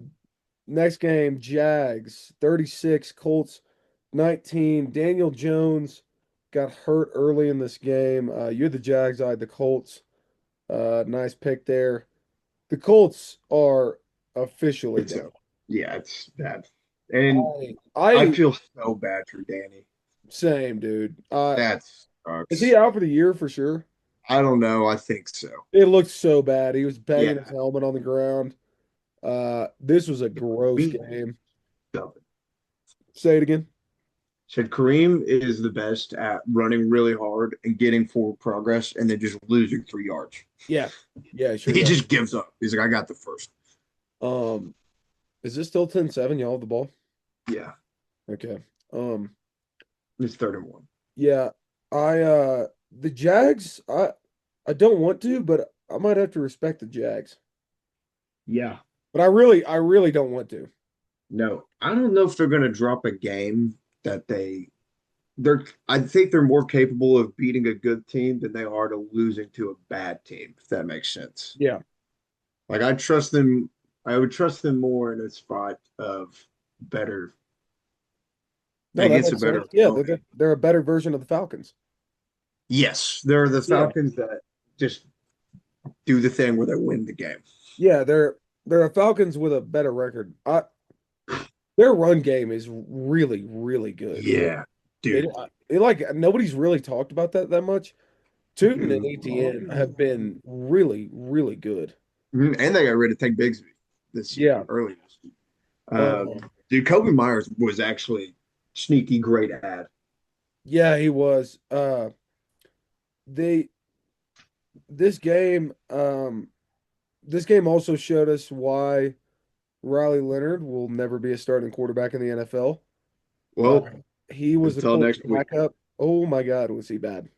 S1: Next game, Jags, 36, Colts, 19. Daniel Jones got hurt early in this game. You had the Jags, I had the Colts. Nice pick there. The Colts are officially
S2: It's
S1: done.
S2: yeah, it's bad. And I
S1: I
S2: feel so bad for Danny.
S1: same, dude.
S2: That
S1: Is he
S2: sucks.
S1: out for the year for sure?
S2: I don't know. I think so.
S1: It looked so bad. He was banging his
S2: Yeah.
S1: helmet on the ground. This was a gross
S2: We
S1: game. Say it again.
S2: Said Kareem is the best at running really hard and getting forward progress and then just losing 3 yards.
S1: Yeah, yeah, sure
S2: He
S1: does.
S2: just gives up. He's like, I got the first.
S1: Um, is this still 10-7? Y'all have the ball?
S2: Yeah,
S1: Okay. Um,
S2: it's 3rd and 1.
S1: yeah, the Jags, I don't want to, but I might have to respect the Jags.
S2: Yeah.
S1: But I really don't want to.
S2: No, I don't know if they're going to drop a game that they're I think they're more capable of beating a good team than they are to losing to a bad team, if that makes sense.
S1: Yeah.
S2: Like I trust them I would trust them more in a spot of better
S1: No, that
S2: against a
S1: makes sense.
S2: better
S1: Yeah,
S2: opponent.
S1: they're a better version of the Falcons.
S2: Yes, they're the
S1: Yeah.
S2: Falcons that just do the thing where they win the game.
S1: Yeah, they're a Falcons with a better record. Their run game is really, really good.
S2: Yeah,
S1: It,
S2: dude.
S1: it like nobody's really talked about that much. Tootin and ETN have been really, really good.
S2: Mhm. And they got rid of Tank Bigsby this year,
S1: Yeah.
S2: early this year.
S1: Um,
S2: Dude, Kobe Myers was actually sneaky great ad.
S1: yeah, he was. They this game, this game also showed us why Riley Leonard will never be a starting quarterback in the NFL. Uh,
S2: Well,
S1: he was the
S2: until
S1: Colts
S2: next week.
S1: backup. Oh my God, was he bad?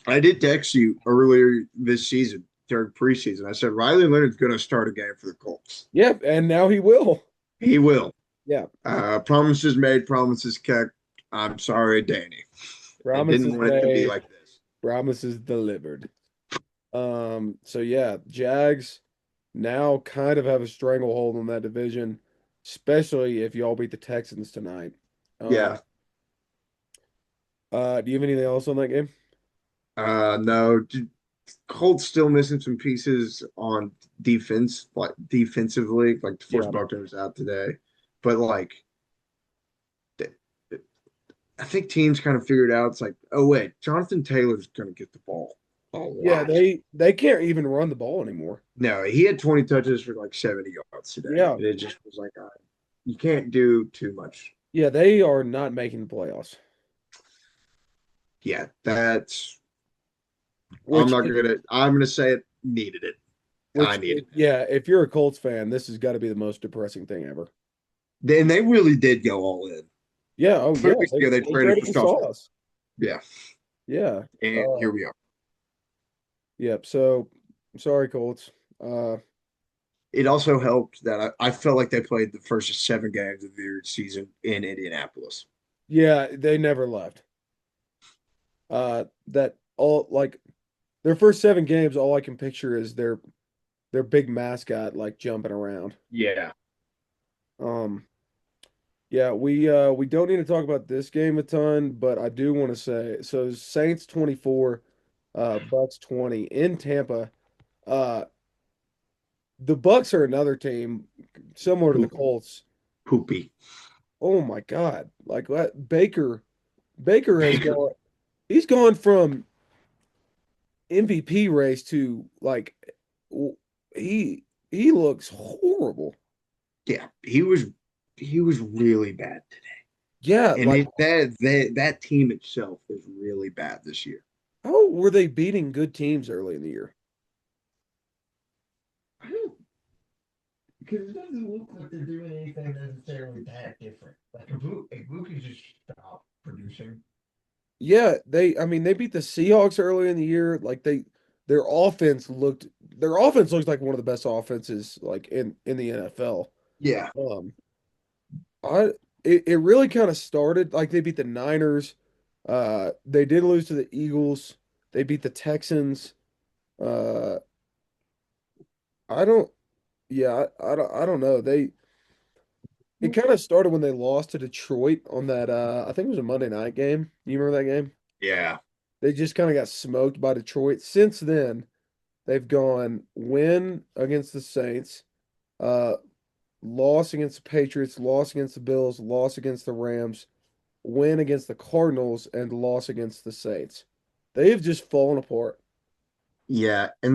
S2: I did text you earlier this season during preseason. I said Riley Leonard's going to start a game for the Colts.
S1: Yep, and now he will.
S2: He will.
S1: Yeah,
S2: Promises made, promises kept. I'm sorry, Danny. I didn't
S1: promises
S2: want it to be
S1: made,
S2: like this.
S1: promises delivered. So yeah, Jags now kind of have a stranglehold on that division, especially if y'all beat the Texans tonight. Um,
S2: Yeah.
S1: do you have anything else on that game?
S2: No. Colts still missing some pieces on defense, like defensively. Like DeForest
S1: Yeah.
S2: Buckner's out today, but like I think teams kind of figured out. It's like, oh wait, Jonathan Taylor's going to get the ball a
S1: Yeah,
S2: lot.
S1: they can't even run the ball anymore.
S2: No, he had 20 touches for like 70 yards today.
S1: Yeah.
S2: And it just was like, you can't do too much.
S1: Yeah, they are not making the playoffs.
S2: Yeah, that's
S1: Which
S2: I'm gonna say it needed it. I needed
S1: yeah, if you're a Colts fan, this has got to be the most depressing thing ever.
S2: it. And they really did go all in.
S1: Yeah, oh yeah,
S2: 3 weeks ago they
S1: they
S2: traded
S1: traded
S2: for
S1: for
S2: Sauce.
S1: Sauce.
S2: Yeah.
S1: Yeah.
S2: And here we are.
S1: Yep. So sorry, Colts. Uh,
S2: It also helped that I felt like they played the first 7 games of their season in Indianapolis.
S1: yeah, they never left. That all like their first 7 games, all I can picture is their big mascot like jumping around.
S2: Yeah.
S1: Um, yeah, we don't need to talk about this game a ton, but I do want to say so Saints 24, Bucks 20 in Tampa. Uh, the Bucks are another team similar to the
S2: Poop,
S1: Colts.
S2: poopy.
S1: Oh my God. Like what Baker has gone he's gone from MVP race to like w- he looks horrible.
S2: Yeah, he was really bad today.
S1: Yeah,
S2: And
S1: like
S2: that team itself is really bad this year.
S1: how were they beating good teams early in the year?
S2: I don't because it doesn't look like they're doing anything necessarily that different. Like if Luke is just stop producing.
S1: Yeah, I mean they beat the Seahawks early in the year. Like their their offense looks like one of the best offenses like in the NFL.
S2: Yeah.
S1: Um I it really kind of started like they beat the Niners. They did lose to the Eagles. They beat the Texans. Uh I don't yeah, I don't know. It kind of started when they lost to Detroit on that I think it was a Monday night game. You remember that game?
S2: Yeah.
S1: They just kind of got smoked by Detroit. Since then, they've gone win against the Saints, uh, loss against the Patriots, loss against the Bills, loss against the Rams, win against the Cardinals, and loss against the Saints. They have just fallen apart.
S2: Yeah. And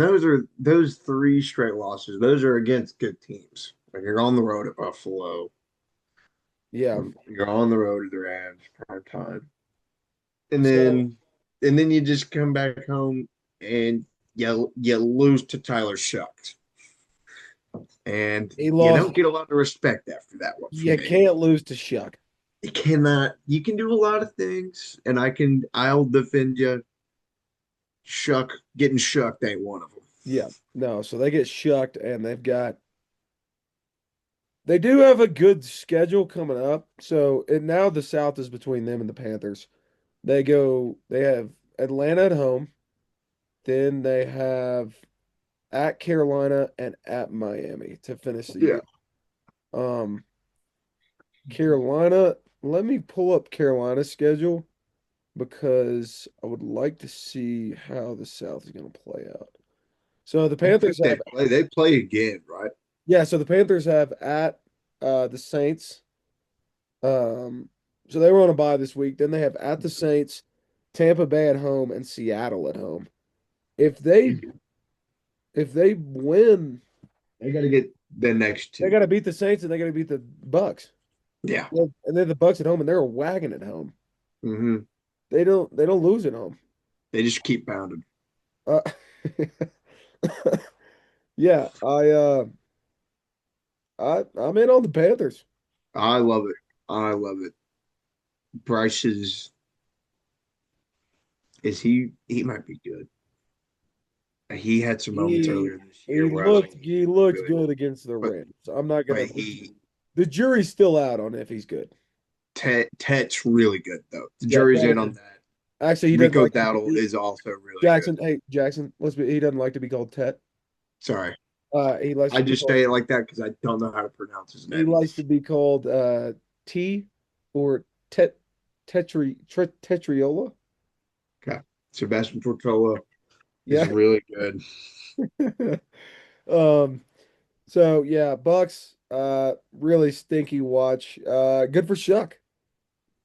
S2: those 3 straight losses. Those are against good teams. Like you're on the road at Buffalo.
S1: Yeah.
S2: You're on the road to the Rams, prime time, and
S1: So
S2: then and then you just come back home and you lose to Tyler Shucks, and
S1: he
S2: you
S1: lost.
S2: don't get a lot of respect after that one from
S1: You
S2: me.
S1: can't lose to Shuck.
S2: You cannot. You can do a lot of things, and I'll defend you. Getting shucked ain't one of them.
S1: Yeah. No, so they get shucked and they do have a good schedule coming up. So and now the South is between them and the Panthers. They have Atlanta at home, then they have at Carolina and at Miami to finish the
S2: Yeah.
S1: year. Um, Carolina, let me pull up Carolina's schedule because I would like to see how the South is going to play out. So the
S2: I don't
S1: Panthers
S2: think they
S1: have,
S2: play. They play again, right?
S1: yeah, so the Panthers have at the Saints. Um, so they were on a bye this week. Then they have at the Saints, Tampa Bay at home, and Seattle at home. If they if they win,
S2: They got to get the next
S1: they
S2: two.
S1: got to beat the Saints and they got to beat the Bucks.
S2: Yeah.
S1: Well, and they're the Bucks at home, and they're a wagon at home.
S2: Hmm.
S1: They don't lose at home.
S2: They just keep pounding.
S1: Uh, yeah, I'm in on the Panthers.
S2: I love it. I love it. Bryce is he might be good. He had some moments
S1: He
S2: earlier this year where I was like, he's
S1: he looked
S2: good,
S1: good against the
S2: but
S1: Rams. I'm not
S2: but
S1: gonna.
S2: he
S1: The jury's still out on if he's good.
S2: Tet's really good though. The
S1: Yeah,
S2: jury's
S1: Ted
S2: in on
S1: is.
S2: that.
S1: Actually, he doesn't
S2: Rico
S1: like
S2: Dowdle is also really good.
S1: Jackson. Hey, Jackson. He doesn't like to be called Tet.
S2: Sorry,
S1: He likes
S2: I
S1: to be
S2: just
S1: called.
S2: say it like that because I don't know how to pronounce his
S1: He
S2: name.
S1: likes to be called T or Tetriola.
S2: Okay, Sebastian Tortola is
S1: Yeah.
S2: really good.
S1: Um. So yeah, Bucks. Really stinky watch. Good for Shuck.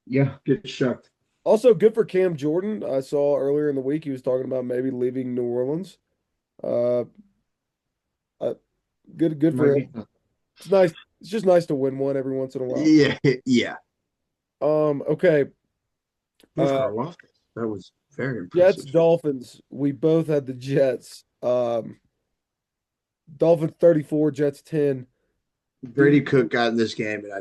S2: Yeah, get shucked.
S1: Also good for Cam Jordan. I saw earlier in the week he was talking about maybe leaving New Orleans. Uh, uh good for
S2: Might
S1: him.
S2: be something.
S1: It's nice. It's just nice to win one every once in a while.
S2: Yeah, yeah.
S1: Okay.
S2: North
S1: Uh,
S2: Carolina. That was very
S1: Jets,
S2: impressive.
S1: Dolphins. We both had the Jets. Dolphins 34, Jets 10. Do
S2: Brady
S1: you
S2: Cook got in this game, and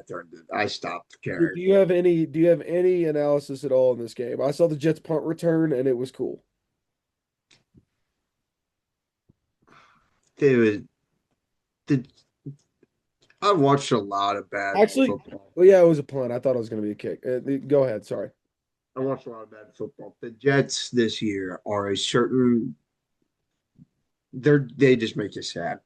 S2: I stopped
S1: do
S2: caring.
S1: you have any analysis at all in this game? I saw the Jets punt return and it was cool.
S2: It was the I watched a lot of bad
S1: Actually,
S2: football.
S1: well, yeah, it was a punt. I thought it was going to be a kick. Go ahead. Sorry.
S2: I watched a lot of bad football. The Jets this year are a certain they just make you sad.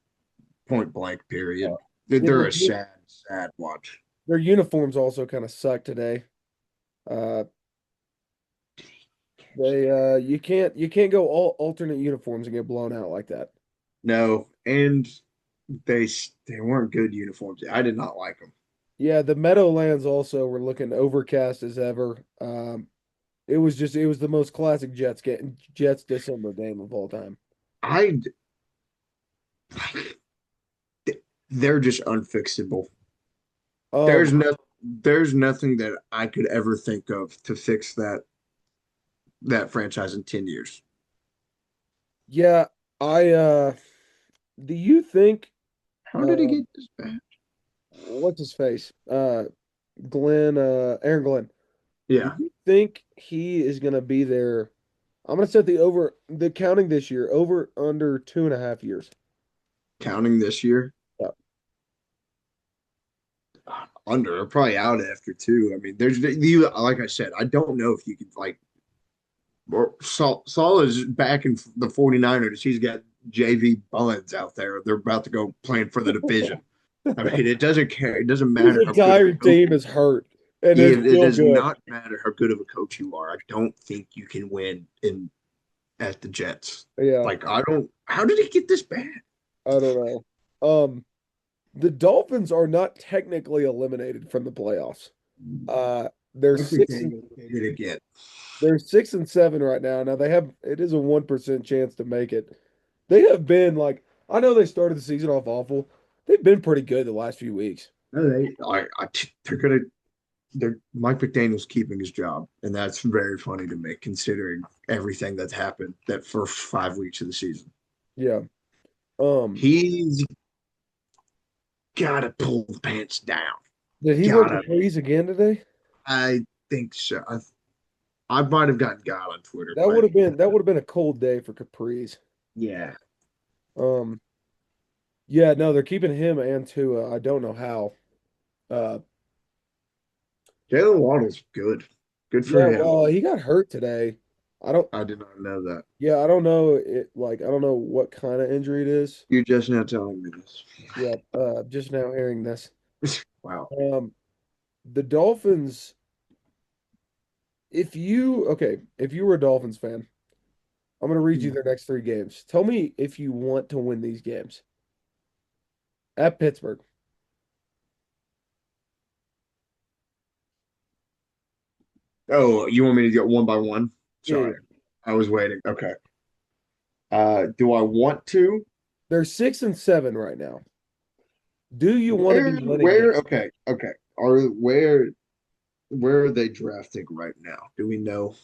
S2: Point blank. Period.
S1: Yeah,
S2: They're a sad watch.
S1: their uniforms also kind of suck today. Uh, you can't go all alternate uniforms and get blown out like that.
S2: No, and they they weren't good uniforms. I did not like them.
S1: Yeah, the Meadowlands also were looking overcast as ever. It was the most classic Jets December game of all time.
S2: I they're just unfixable.
S1: Um,
S2: There's no there's nothing that I could ever think of to fix that franchise in 10 years.
S1: yeah, I do you think
S2: How did it
S1: uh
S2: get this bad?
S1: what's his face? Aaron Glenn. Do
S2: Yeah,
S1: you think he is gonna be there? I'm gonna set the counting this year over under 2.5 years.
S2: counting this year
S1: Yeah.
S2: under probably out after two. I mean, there's you like I said, I don't know if you could like Saul is back in the 49ers. He's got JV Bullens out there. They're about to go playing for the division. I mean, it doesn't care. It doesn't
S1: His
S2: matter how good of
S1: entire
S2: a coach.
S1: team is hurt and is
S2: It
S1: still
S2: does
S1: good.
S2: not matter how good of a coach you are. I don't think you can win in at the Jets.
S1: Yeah,
S2: Like I don't. How did it get this bad?
S1: I don't know. The Dolphins are not technically eliminated from the playoffs. They're
S2: I think
S1: six and
S2: they did it again.
S1: they're 6-7 right now. Now they have it is a 1% chance to make it. They have been like I know they started the season off awful. They've been pretty good the last few weeks.
S2: No, they're gonna. Mike McDaniel's keeping his job, and that's very funny to me considering everything that's happened that first 5 weeks of the season.
S1: Yeah. Um,
S2: He's gotta pull the pants down.
S1: did he win
S2: Gotta.
S1: Capri's again today?
S2: I think so. I might have gotten God on Twitter,
S1: That
S2: but
S1: would have been a cold day for Capri's.
S2: yeah,
S1: Um, yeah, no, they're keeping him and Tua. I don't know how. Uh,
S2: Jalen Waddle's good. Good for
S1: yeah,
S2: him.
S1: well, he got hurt today. I don't.
S2: I did not know that.
S1: Yeah, I don't know it. Like, I don't know what kind of injury it is.
S2: You're just now telling me
S1: Yeah. Just now hearing this.
S2: this. Wow.
S1: Um, the Dolphins. If you were a Dolphins fan, I'm gonna read you their next three games. Tell me if you want to win these games at Pittsburgh.
S2: Oh, you want me to get one by one?
S1: Yeah, yeah.
S2: Sorry, I was waiting. Okay. Do I want to?
S1: They're 6-7 right now. Do you want to
S2: Where,
S1: be winning
S2: where?
S1: games?
S2: Okay, okay. Are where are they drafting right now? Do we know?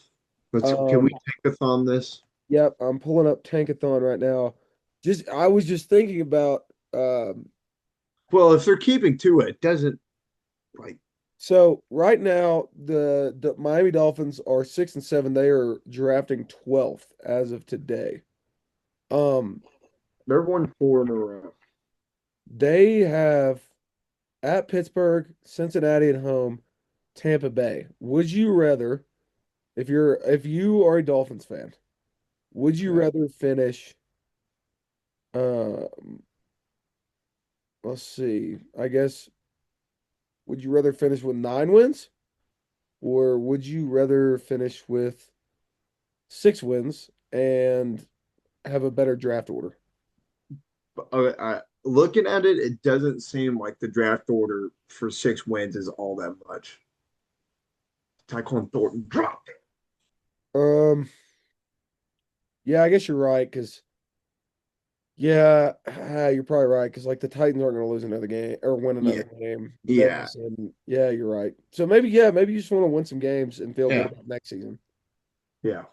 S2: Can we
S1: Um,
S2: take a on this?
S1: yep, I'm pulling up Tankathon right now. I was just thinking about
S2: Well, if they're keeping to it, doesn't like
S1: so right now the Miami Dolphins are 6-7. They are drafting 12th as of today. Um,
S2: they're won four in a row.
S1: they have at Pittsburgh, Cincinnati at home, Tampa Bay. Would you rather, if you are a Dolphins fan, would you
S2: Okay.
S1: rather finish let's see, I guess would you rather finish with 9 wins or would you rather finish with 6 wins and have a better draft order?
S2: Looking at it, it doesn't seem like the draft order for 6 wins is all that much. Tyquan Thornton dropped it.
S1: Um, yeah, I guess you're right because yeah, you're probably right because like the Titans aren't going to lose another game or win
S2: Yeah,
S1: another game.
S2: yeah,
S1: Vegas and yeah, you're right. So maybe you just want to win some games and feel good
S2: yeah,
S1: about next season
S2: yeah.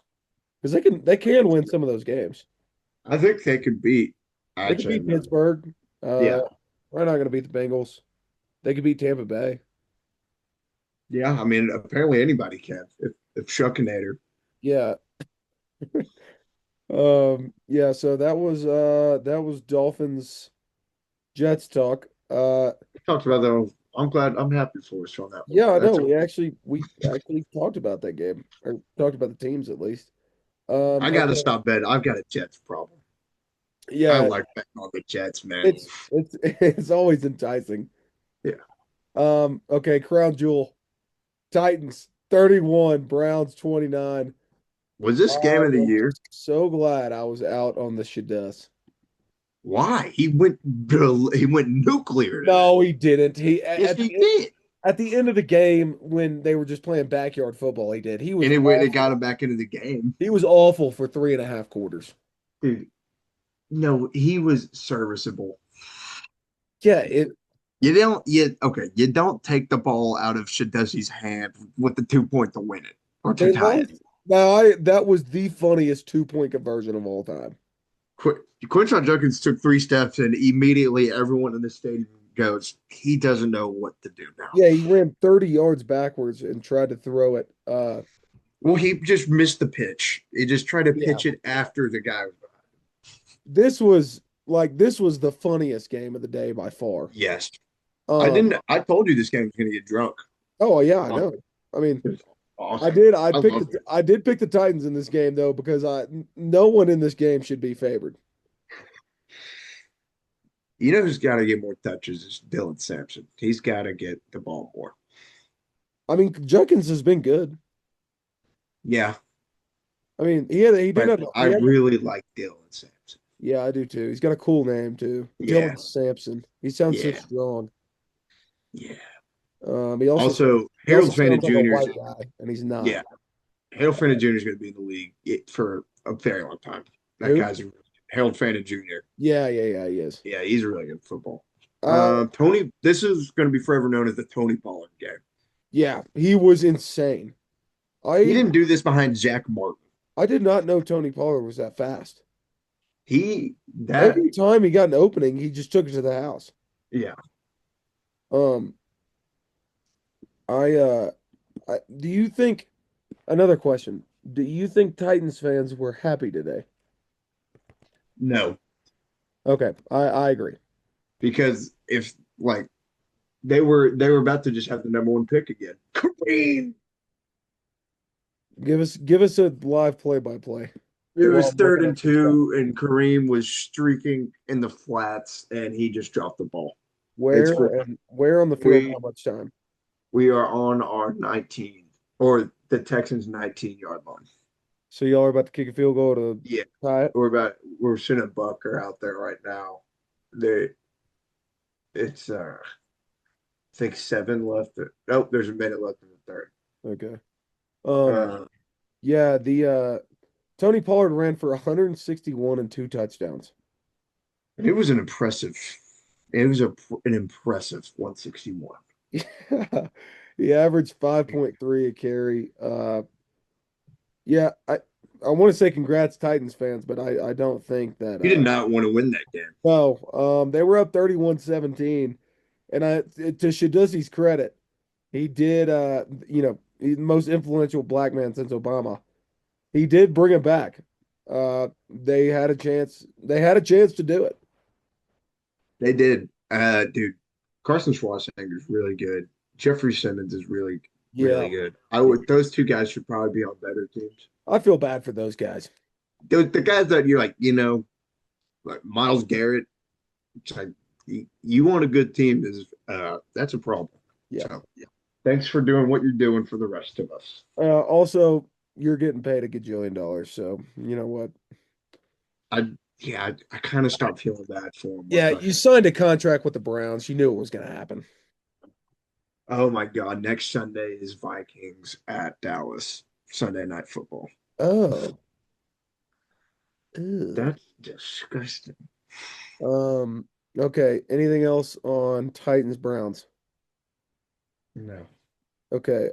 S1: because they can win some of those games.
S2: I think they could beat.
S1: They could
S2: Actually,
S1: beat
S2: no.
S1: Pittsburgh.
S2: Yeah,
S1: We're not going to beat the Bengals. They could beat Tampa Bay.
S2: yeah. I mean, apparently anybody can if Shuckinator.
S1: Yeah. Yeah, so that was Dolphins Jets talk.
S2: We talked about that. I'm glad. I'm happy for us on that one.
S1: Yeah, I know.
S2: That's.
S1: We actually talked about that game or talked about the teams at least.
S2: I got to
S1: Okay.
S2: stop betting. I've got a Jets problem. I
S1: Yeah,
S2: like betting on the Jets, man.
S1: it's it's always enticing.
S2: Yeah.
S1: Okay, Crown Jewel. Titans 31, Browns 29.
S2: Was this game
S1: I
S2: of the
S1: am
S2: year?
S1: so glad I was out on the Shaddus.
S2: Why? He went nuclear today.
S1: No, he didn't. He
S2: Yes, he did.
S1: at the end of the game when they were just playing backyard football, he did. He was
S2: Anyway, they
S1: awful.
S2: got him back into the game.
S1: He was awful for 3.5 quarters.
S2: Dude, no, he was serviceable.
S1: Yeah, it
S2: You don't take the ball out of Shadussi's hand with the 2 point to win it or to
S1: they
S2: tie
S1: lost.
S2: it.
S1: Now that was the funniest 2-point conversion of all time.
S2: Quinshon Judkins took 3 steps and immediately everyone in the stadium goes, he doesn't know what to do now.
S1: Yeah, he ran 30 yards backwards and tried to throw it.
S2: Well, he just missed the pitch. He just tried to
S1: Yeah.
S2: pitch it after the guy was behind.
S1: This was the funniest game of the day by far.
S2: Yes. I
S1: Um,
S2: didn't I told you this game was gonna get drunk.
S1: oh yeah, I
S2: Oh,
S1: know. I mean,
S2: it was
S1: I
S2: awesome.
S1: did.
S2: I love it.
S1: I did pick the Titans in this game though because no one in this game should be favored.
S2: You know who's got to get more touches is Dylan Sampson. He's got to get the ball more.
S1: I mean, Judkins has been good.
S2: Yeah,
S1: I mean, he did
S2: but
S1: have
S2: I really like Dylan Sampson.
S1: yeah, I do too. He's got a cool name too,
S2: Yeah,
S1: Dylan Sampson. He sounds so
S2: yeah,
S1: strong.
S2: yeah.
S1: He also
S2: Also,
S1: he also
S2: Harold Fanta
S1: sounds like a
S2: Jr. is
S1: white guy, and he's not.
S2: yeah. Harold Fanta Jr. is going to be in the league for a very long time. That
S1: Who?
S2: guy's a, Harold Fanta Jr.
S1: Yeah, yeah, yeah, he is.
S2: Yeah, he's really good at football.
S1: Uh,
S2: Tony, this is going to be forever known as the Tony Pollard game.
S1: Yeah, he was insane.
S2: He
S1: I
S2: didn't do this behind Zach Martin.
S1: I did not know Tony Pollard was that fast.
S2: He that
S1: Every time he got an opening, he just took it to the house.
S2: yeah.
S1: Um, I do you think another question? Do you think Titans fans were happy today?
S2: No,
S1: Okay, I agree.
S2: because if like they were about to just have the number one pick again. Kareem.
S1: Give us a live play-by-play
S2: It
S1: while
S2: was
S1: I'm
S2: third
S1: looking
S2: and
S1: up the stat.
S2: two, and Kareem was streaking in the flats, and he just dropped the ball. It's
S1: Where
S2: for
S1: and where on the field? How
S2: we
S1: much time?
S2: we are on our 19 or the Texans 19-yard line.
S1: So y'all are about to kick a field goal to
S2: Yeah,
S1: tie it.
S2: we're sending Bucker out there right now. They it's I think seven left. Nope, there's a minute left in the third.
S1: Okay. Um.
S2: Uh,
S1: Yeah. The Tony Pollard ran for 161 and two touchdowns.
S2: it was an impressive. It was an impressive 161.
S1: Yeah. He averaged 5.3 a carry. Yeah. I want to say congrats Titans fans, but I don't think that
S2: He did not want to win that game.
S1: no. They were up 31-17, and to Shadussi's credit, he did he's the most influential black man since Obama. He did bring it back. They had a chance. They had a chance to do it.
S2: They did. Dude, Carson Schwarzenegger is really good. Jeffrey Simmons is really,
S1: Yeah.
S2: really good. I would those two guys should probably be on better teams.
S1: I feel bad for those guys.
S2: The guys that you're like, like Miles Garrett, it's like you want a good team is that's a problem.
S1: Yeah.
S2: So yeah. Thanks for doing what you're doing for the rest of us.
S1: Also, you're getting paid a gajillion dollars, so you know what?
S2: I yeah, I kind of stopped feeling bad for him
S1: Yeah,
S2: once I
S1: you signed a contract with the Browns. You knew it was going to happen.
S2: oh my God, next Sunday is Vikings at Dallas. Sunday night football.
S1: Oh, ew.
S2: That's disgusting.
S1: Um, okay. Anything else on Titans Browns?
S2: No.
S1: Okay.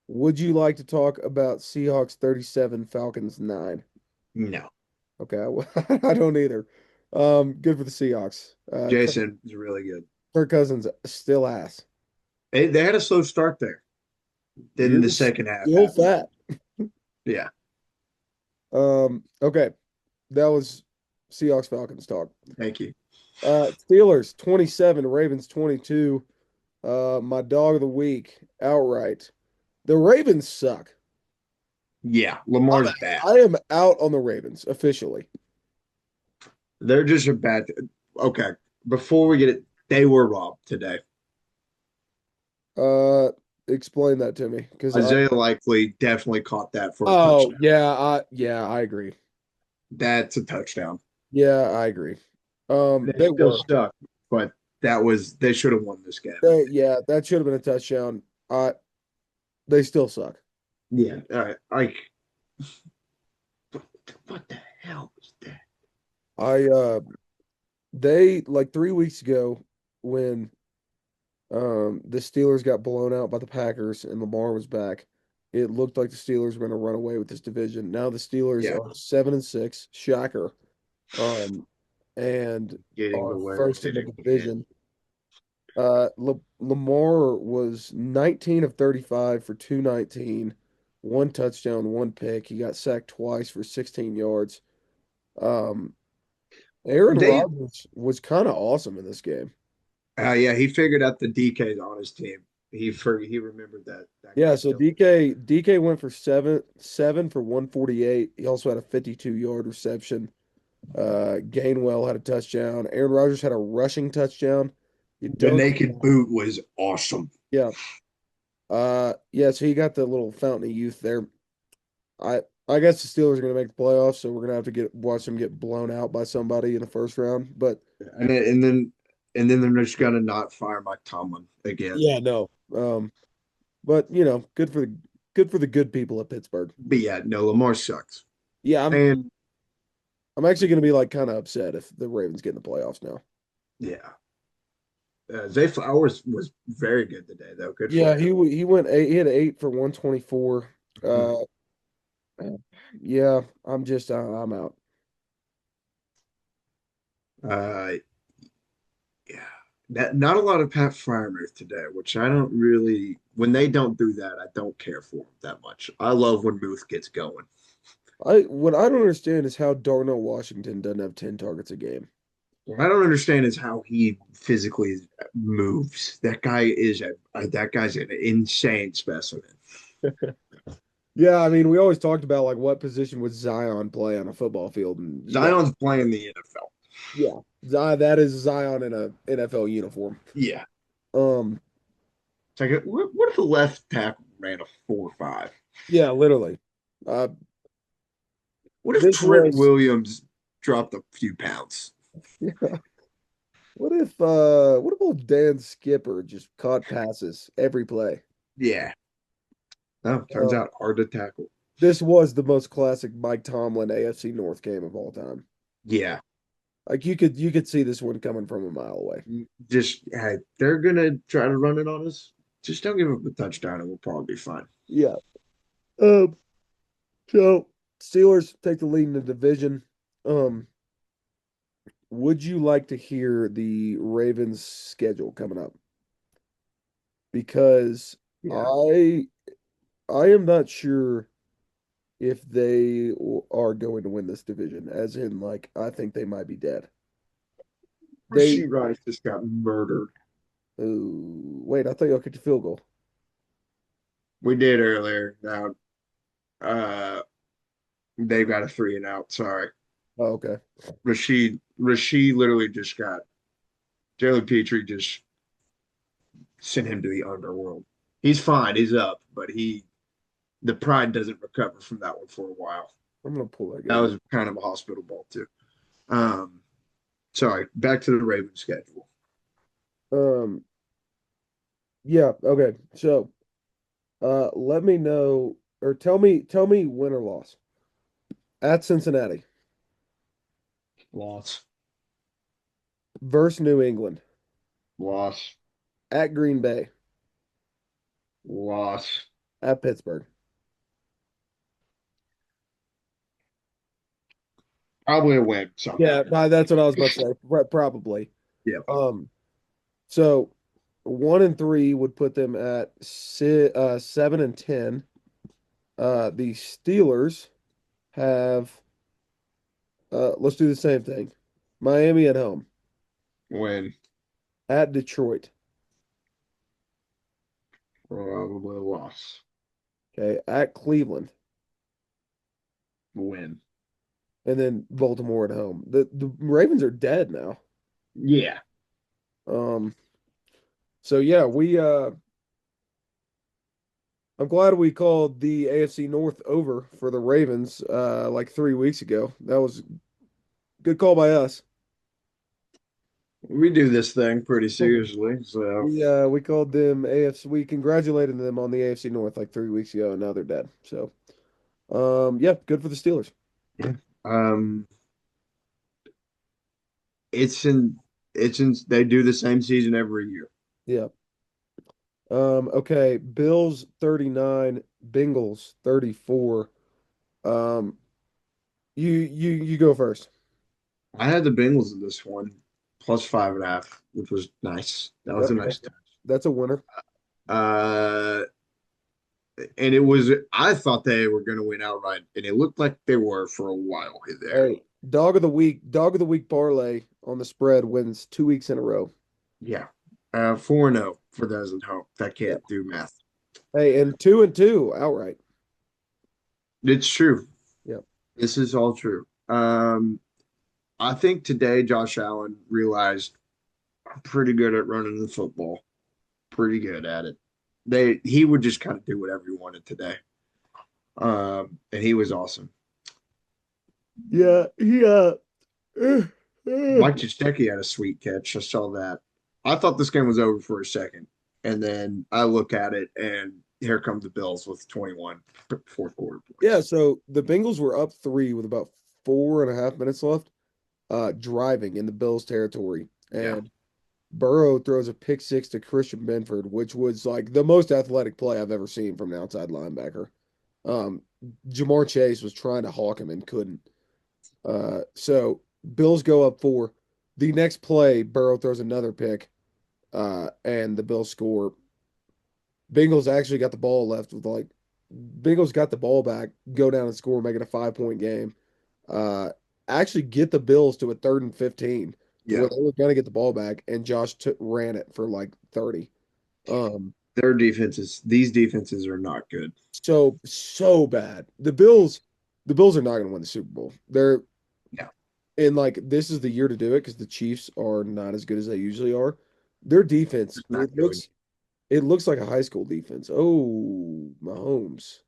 S1: Would you like to talk about Seahawks 37, Falcons 9?
S2: No.
S1: Okay, I don't either. Good for the Seahawks.
S2: Jason is really good.
S1: Kirk Cousins still ass.
S2: They had a slow start there. Then
S1: You're
S2: the second half
S1: still
S2: happened.
S1: fat.
S2: Yeah.
S1: Okay. That was Seahawks Falcons talk.
S2: Thank you.
S1: Steelers 27, Ravens 22. My dog of the week outright. The Ravens suck.
S2: Yeah.
S1: I'm,
S2: Lamar's bad.
S1: I am out on the Ravens officially.
S2: They're just a bad. Okay. Before we get it, they were robbed today.
S1: Uh, Explain that to me because I.
S2: Isaiah Likely definitely caught that for a
S1: Oh
S2: touchdown.
S1: yeah, I agree.
S2: That's a touchdown.
S1: Yeah, I agree.
S2: They
S1: They
S2: still
S1: were.
S2: suck, but they should have won this game.
S1: Yeah, that should have been a touchdown. They still suck.
S2: Yeah. All right. Like, what the hell was that?
S1: I they like 3 weeks ago when the Steelers got blown out by the Packers and Lamar was back. It looked like the Steelers were going to run away with this division. Now the Steelers
S2: Yeah.
S1: are 7-6, shocker, um, and
S2: Getting
S1: are
S2: the way
S1: first
S2: they
S1: in the
S2: did again.
S1: division. Lamar was 19 of 35 for 219, one touchdown, one pick. He got sacked twice for 16 yards. Um, Aaron
S2: They
S1: Rodgers was kind of awesome in this game.
S2: yeah, he figured out the DKs on his team. He remembered that
S1: Yeah,
S2: guy
S1: so
S2: killed.
S1: DK went for seven for 148. He also had a 52-yard reception. Gainwell had a touchdown. Aaron Rodgers had a rushing touchdown. He
S2: The
S1: dunked.
S2: naked boot was awesome.
S1: Yeah. Yeah, so he got the little fountain of youth there. I I guess the Steelers are gonna make the playoffs, so we're gonna have to watch them get blown out by somebody in the first round. But
S2: And then they're just gonna not fire Mike Tomlin again.
S1: yeah, no. But good for the good people at Pittsburgh.
S2: But yeah, no, Lamar sucks.
S1: Yeah,
S2: And
S1: I'm actually gonna be like kind of upset if the Ravens get in the playoffs now.
S2: yeah, Zay Flowers was very good today, though. Good
S1: Yeah,
S2: for him.
S1: he went eight. He had 8 for 124.
S2: Mhm.
S1: Yeah, I'm out.
S2: Uh, yeah, not a lot of Pat Fryermuth today, which I don't really. When they don't do that, I don't care for him that much. I love when Muth gets going.
S1: What I don't understand is how Darnell Washington doesn't have 10 targets a game.
S2: What I don't understand is how he physically moves. That guy's an insane specimen.
S1: Yeah, I mean, we always talked about like what position would Zion play on a football field, and you got
S2: Zion's playing the NFL.
S1: yeah, Zion. That is Zion in a NFL uniform.
S2: Yeah.
S1: Um,
S2: It's like, what if the left tackle ran a 4.5?
S1: yeah, literally. Uh,
S2: What if
S1: this
S2: Trent
S1: was
S2: Williams dropped a few pounds?
S1: what if old Dan Skipper just caught passes every play?
S2: Yeah. No, turns
S1: Um,
S2: out hard to tackle.
S1: this was the most classic Mike Tomlin AFC North game of all time.
S2: Yeah.
S1: Like you could see this one coming from a mile away.
S2: Just, hey, they're going to try to run it on us. Just don't give up a touchdown and we'll probably be fine.
S1: Yeah. Um, so Steelers take the lead in the division. Um, would you like to hear the Ravens schedule coming up? Because
S2: Yeah.
S1: I I am not sure if they are going to win this division, as in like I think they might be dead. They
S2: Rasheed Rice just got murdered.
S1: wait, I thought y'all kicked a field goal.
S2: We did earlier. Now, uh, they got a three and out. Sorry.
S1: Oh, okay.
S2: Rasheed literally just got Jalen Petrie just sent him to the underworld. He's fine. He's up, but the pride doesn't recover from that one for a while.
S1: I'm gonna pull that
S2: That
S1: game up.
S2: was kind of a hospital ball too. Um, sorry. Back to the Ravens schedule.
S1: Um, yeah, okay. So let me know or tell me win or loss. At Cincinnati
S2: Loss.
S1: versus New England.
S2: Loss.
S1: At Green Bay.
S2: Loss.
S1: At Pittsburgh.
S2: Probably a win somehow.
S1: Yeah, that's what I was about to say. Probably.
S2: Yeah.
S1: Um, so 1 and 3 would put them at 7 and 10. The Steelers have let's do the same thing. Miami at home,
S2: Win.
S1: at Detroit,
S2: Probably a loss.
S1: okay, at Cleveland,
S2: Win.
S1: and then Baltimore at home. The Ravens are dead now.
S2: Yeah.
S1: Um, so yeah, we I'm glad we called the AFC North over for the Ravens like 3 weeks ago. That was a good call by us.
S2: We do this thing pretty seriously. So,
S1: We called them AFC. We congratulated them on the AFC North like 3 weeks ago, and now they're dead. So yeah, good for the Steelers.
S2: yeah. Um, it's in, they do the same season every year.
S1: Yeah. Okay, Bills 39, Bengals 34. Um, you go first.
S2: I had the Bengals in this one, plus 5.5, which was nice. That was a
S1: Okay.
S2: nice touch.
S1: That's a winner.
S2: Uh, and I thought they were going to win outright, and it looked like they were for a while there.
S1: Hey, dog of the week parlay on the spread wins 2 weeks in a row.
S2: Yeah. 4-0 for those at home that
S1: Yeah.
S2: can't do math.
S1: Hey, and 2-2 outright.
S2: It's true.
S1: Yeah.
S2: This is all true. I think today Josh Allen realized I'm pretty good at running the football. Pretty good at it. He would just kind of do whatever he wanted today. And he was awesome.
S1: Yeah, uh, uh,
S2: Mike Gesicki had a sweet catch. I saw that. I thought this game was over for a second, and then I look at it, and here come the Bills with 21 fourth quarter
S1: yeah,
S2: points.
S1: so the Bengals were up 3 with about 4.5 minutes left, driving in the Bills territory.
S2: Yeah,
S1: And Burrow throws a pick six to Christian Benford, which was like the most athletic play I've ever seen from an outside linebacker. Um, Jamar Chase was trying to hawk him and couldn't. So Bills go up four. The next play, Burrow throws another pick, and the Bills score. Bengals actually got the ball left with like Bengals got the ball back, go down and score, make it a 5 point game. Uh, actually get the Bills to a 3rd and 15 to where
S2: Yeah,
S1: they were going to get the ball back, and Josh ran it for like 30. Um,
S2: these defenses are not good.
S1: so bad. The Bills are not going to win the Super Bowl. They're
S2: Yeah,
S1: and like this is the year to do it because the Chiefs are not as good as they usually are. Their defense,
S2: it's not good.
S1: it looks like a high school defense. Oh, Mahomes.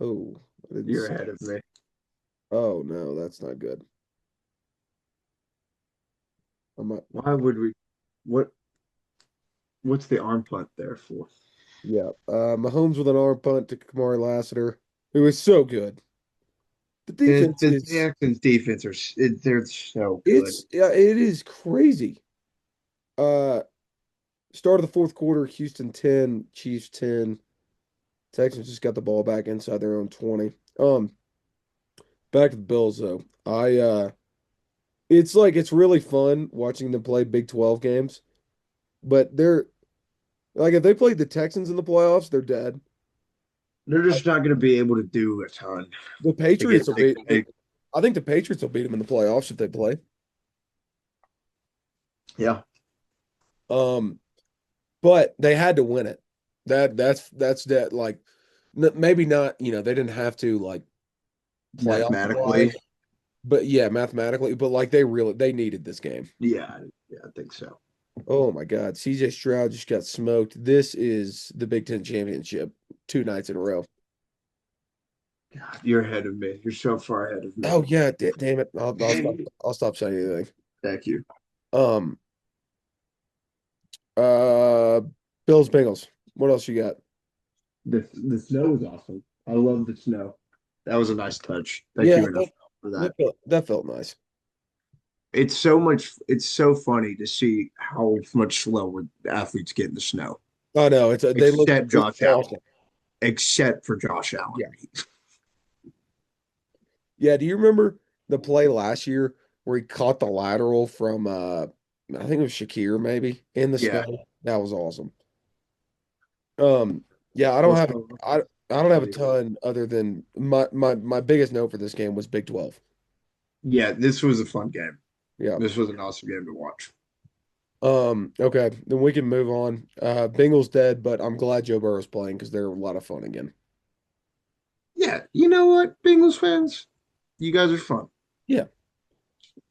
S1: Oh, I didn't
S2: You're
S1: see.
S2: ahead of me.
S1: Oh no, that's not good. I'm not,
S2: Why would we? What? What's the arm punt there for?
S1: yeah. Mahomes with an arm punt to Kamari Lassiter. It was so good. The defense
S2: The
S1: is
S2: Texans defense they're so good.
S1: it's yeah, it is crazy. Uh Start of the fourth quarter, Houston 10, Chiefs 10. Texans just got the ball back inside their own 20. Back to the Bills though. It's like it's really fun watching them play Big 12 games, but they're like if they played the Texans in the playoffs, they're dead.
S2: They're just not going to be able to do a ton
S1: The Patriots
S2: against
S1: will
S2: big
S1: beat the,
S2: big.
S1: I think the Patriots will beat them in the playoffs if they play.
S2: Yeah,
S1: Um, but they had to win it. That's that like maybe not, they didn't have to like playoff wise,
S2: mathematically.
S1: but yeah, mathematically, but like they needed this game.
S2: Yeah, yeah, I think so.
S1: Oh my God, CJ Stroud just got smoked. This is the Big Ten championship 2 nights in a row.
S2: God, you're ahead of me. You're so far ahead of me.
S1: Oh yeah, damn it. I'll stop saying anything.
S2: Thank you.
S1: Um uh Bills Bengals. What else you got?
S2: The snow is awesome. I love the snow. That was a nice touch. Thank
S1: Yeah,
S2: you enough for that.
S1: that felt nice.
S2: It's so much. It's so funny to see how much slower the athletes get in the snow,
S1: Oh no,
S2: except
S1: they look
S2: Josh Allen.
S1: awesome.
S2: Except for Josh Allen.
S1: Yeah. Yeah, do you remember the play last year where he caught the lateral from I think it was Shakir maybe in the
S2: Yeah.
S1: snow? That was awesome. Um yeah,
S2: Also,
S1: I don't have a
S2: funny.
S1: ton other than my biggest note for this game was Big 12.
S2: Yeah, this was a fun game.
S1: Yeah.
S2: This was an awesome game to watch.
S1: Okay, then we can move on. Bengals dead, but I'm glad Joe Burrow's playing because they're a lot of fun again.
S2: Yeah, you know what, Bengals fans, you guys are fun.
S1: Yeah.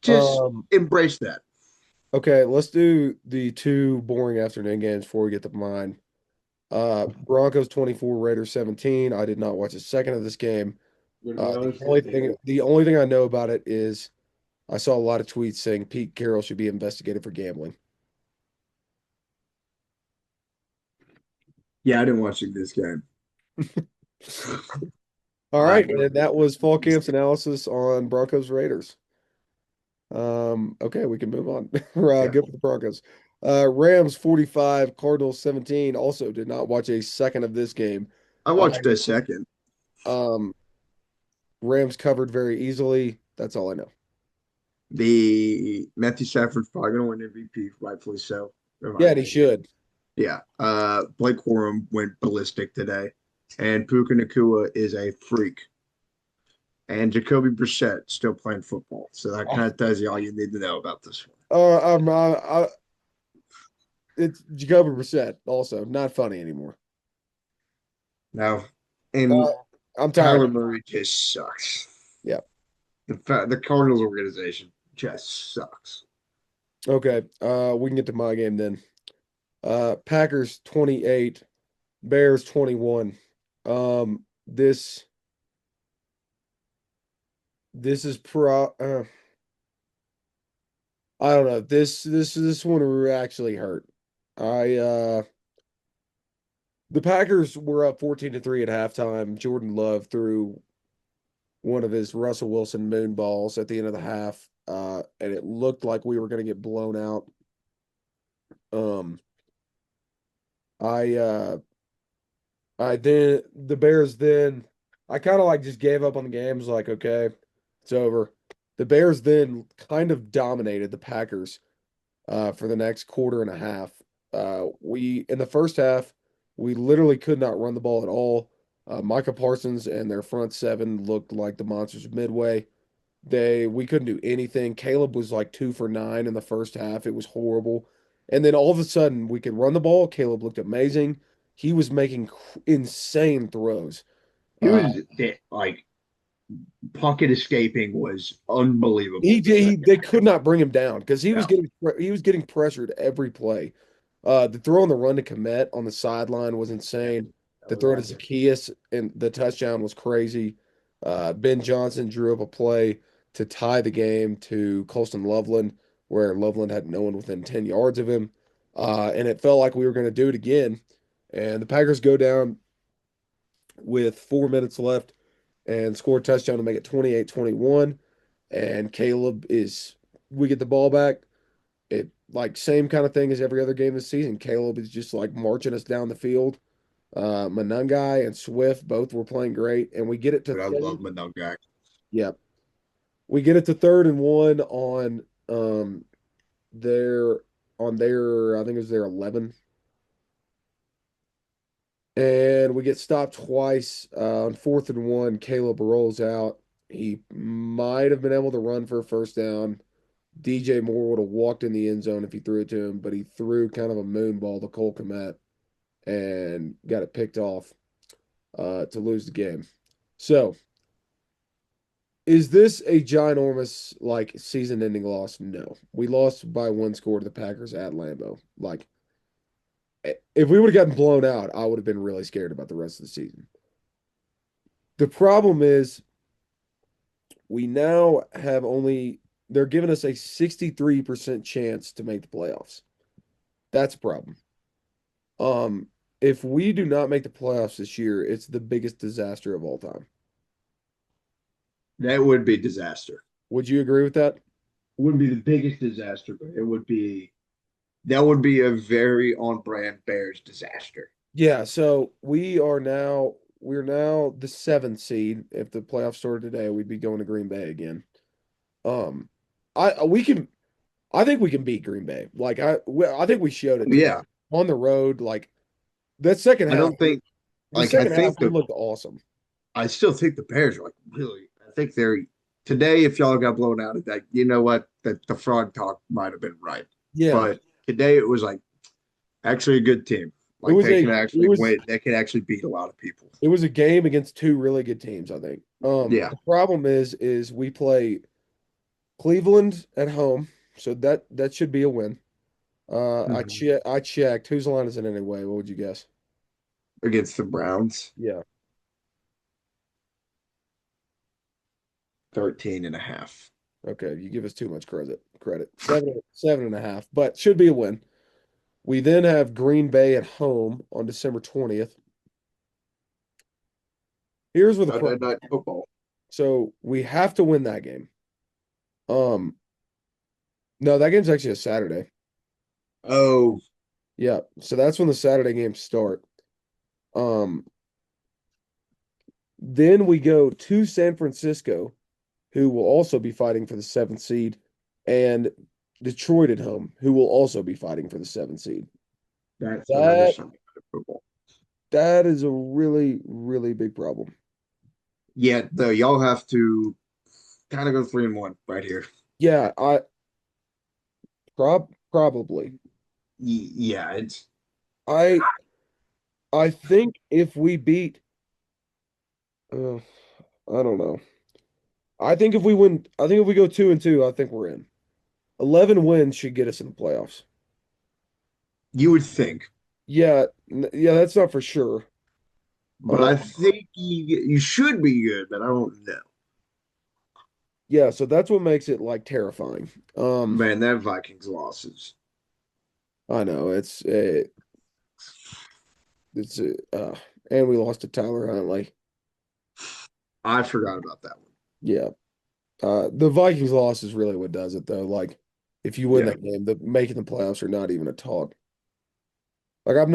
S2: Just
S1: Um,
S2: embrace that.
S1: okay, let's do the two boring afternoon games before we get to mine. Broncos 24, Raiders 17. I did not watch a second of this game.
S2: I'm gonna be
S1: The
S2: honest
S1: only
S2: with you.
S1: thing the only thing I know about it is I saw a lot of tweets saying Pete Carroll should be investigated for gambling.
S2: Yeah, I didn't watch this game.
S1: All
S2: I
S1: right,
S2: don't
S1: and that was Fall Camp's analysis on Broncos Raiders. Okay, we can move on.
S2: yeah.
S1: Good for the Broncos. Rams 45, Cardinals 17. Also did not watch a second of this game.
S2: I
S1: Uh,
S2: watched a second.
S1: um, Rams covered very easily. That's all I know.
S2: The Matthew Stafford's probably gonna win MVP, rightfully so, in my
S1: Yeah, and he
S2: opinion.
S1: should.
S2: Yeah. Blake Corum went ballistic today, and Puka Nakua is a freak. And Jacoby Brissett still playing football. So that kind of tells you all you need to know about this one.
S1: It's Jacoby Brissett. Also, not funny anymore.
S2: Now,
S1: Uh,
S2: and
S1: I'm tired.
S2: Kyler Murray just sucks.
S1: Yeah.
S2: The Cardinals organization just sucks.
S1: Okay. We can get to my game then. Packers 28, Bears 21. This this is I don't know. This one actually hurt. I The Packers were up 14-3 at halftime. Jordan Love threw one of his Russell Wilson moon balls at the end of the half. and it looked like we were going to get blown out. Um, I then the Bears then I kind of like just gave up on the game. Was like, okay, it's over. The Bears then kind of dominated the Packers for the next quarter and a half. We in the first half, we literally could not run the ball at all. Micah Parsons and their front seven looked like the monsters of Midway. We couldn't do anything. Caleb was like 2 for 9 in the first half. It was horrible. And then all of a sudden we could run the ball. Caleb looked amazing. He was making insane throws.
S2: He
S1: Uh,
S2: was like pocket escaping was unbelievable
S1: he
S2: in the
S1: did.
S2: second.
S1: They could not bring him down because
S2: Yeah.
S1: he was getting pressured every play. The throw on the run to Komet on the sideline was
S2: Yeah,
S1: insane.
S2: that
S1: The
S2: was
S1: throw to
S2: epic.
S1: Zacchaeus and the touchdown was crazy. Ben Johnson drew up a play to tie the game to Colston Loveland, where Loveland had no one within 10 yards of him. And it felt like we were going to do it again. And the Packers go down with 4 minutes left and score a touchdown to make it 28-21. And we get the ball back. It like same kind of thing as every other game this season. Caleb is just like marching us down the field. Manungai and Swift both were playing great, and we get it to
S2: But I love
S1: third.
S2: Monogak.
S1: Yep, we get it to 3rd and 1 their I think it was their 11, and we get stopped twice on 4th and 1. Caleb rolls out. He might have been able to run for a first down. DJ Moore would have walked in the end zone if he threw it to him, but he threw kind of a moon ball to Cole Kmet and got it picked off to lose the game. So, is this a ginormous like season-ending loss? No. We lost by 1 score to the Packers at Lambeau. Like, if we would have gotten blown out, I would have been really scared about the rest of the season. The problem is we now have only they're giving us a 63% chance to make the playoffs. That's a problem. Um, if we do not make the playoffs this year, it's the biggest disaster of all time.
S2: That would be disaster.
S1: Would you agree with that?
S2: Wouldn't be the biggest disaster, but it would be that would be a very on brand Bears disaster.
S1: Yeah, so we're now the 7th seed. If the playoffs started today, we'd be going to Green Bay again. Um, I we can I think we can beat Green Bay. I think we showed it today
S2: Yeah.
S1: on the road. Like that second
S2: I
S1: half,
S2: don't think
S1: the
S2: like I
S1: second half
S2: think
S1: we
S2: the
S1: looked awesome.
S2: I still think the Bears are like really I think they're today if y'all got blown out at that, you know what? That the fraud talk might have been right.
S1: Yeah,
S2: But today it was like actually a good team. Like they can actually beat a lot of people.
S1: it was a game against two really good teams, I think.
S2: Yeah.
S1: The problem is we play Cleveland at home, so that should be a win.
S2: Mhm.
S1: I checked. Whose line is it anyway? What would you guess?
S2: Against the Browns,
S1: Yeah.
S2: 13 and a half.
S1: Okay, you give us too much credit. Seven and a half, but should be a win. We then have Green Bay at home on December 20th. Here's where the
S2: Sunday
S1: problem.
S2: night football.
S1: So we have to win that game. Um, no, that game's actually a Saturday.
S2: Oh,
S1: Yeah, so that's when the Saturday games start. Um, then we go to San Francisco, who will also be fighting for the 7th seed, and Detroit at home, who will also be fighting for the 7th seed.
S2: that's another
S1: That
S2: Sunday night football.
S1: that is a really, really big problem.
S2: Yeah, though y'all have to kind of go 3-1 right here.
S1: Yeah, probably.
S2: Yeah, it's
S1: I I think if we beat, uh, I don't know. I think if we go 2-2, I think we're in. 11 wins should get us in the playoffs.
S2: you would think,
S1: Yeah, yeah, that's not for sure.
S2: but
S1: Uh,
S2: I think you should be good, but I don't know.
S1: yeah, so that's what makes it like terrifying.
S2: Man, that Vikings losses.
S1: I know it's and we lost to Tyler Huntley.
S2: I forgot about that one.
S1: Yeah. The Vikings loss is really what does it though. Like if you win
S2: Yeah,
S1: that game, the making the playoffs are not even a talk. Like I'm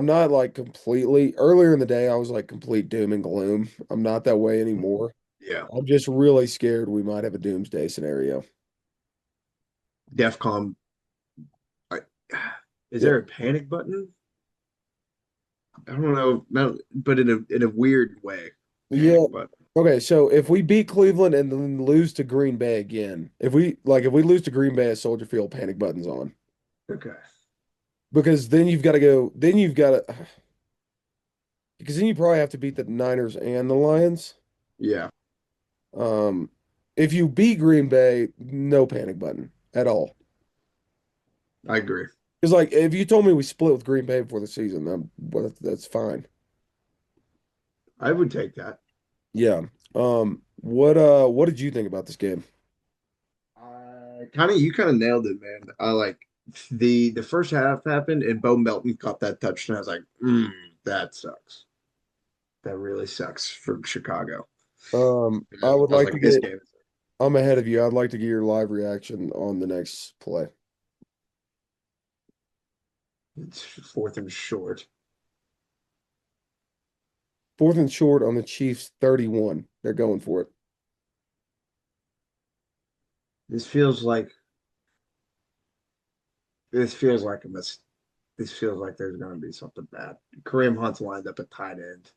S1: not like completely earlier in the day I was like complete doom and gloom. I'm not that way anymore.
S2: yeah.
S1: I'm just really scared we might have a doomsday scenario.
S2: DEFCON. I, is
S1: Yeah.
S2: there a panic button? I don't know, no, but in a weird way,
S1: Yeah.
S2: panic button.
S1: Okay, so if we beat Cleveland and then lose to Green Bay again, if we lose to Green Bay at Soldier Field, panic buttons on.
S2: Okay.
S1: Because then you've got to go, then you've got to because then you probably have to beat the Niners and the Lions.
S2: Yeah,
S1: Um, if you beat Green Bay, no panic button at all.
S2: I agree.
S1: Because like if you told me we split with Green Bay before the season, well, that's fine.
S2: I would take that.
S1: Yeah. What did you think about this game?
S2: You kind of nailed it, man. I like the first half happened and Bo Melton caught that touchdown. I was like, that sucks. That really sucks for Chicago.
S1: I would
S2: I was
S1: like to
S2: like, this
S1: get
S2: game,
S1: I'm ahead of you. I'd like to get your live reaction on the next play.
S2: it's fourth and short.
S1: Fourth and short on the Chiefs 31. They're going for it.
S2: This feels like this feels like a mis this feels like there's going to be something bad. Kareem Hunt's lined up at tight end.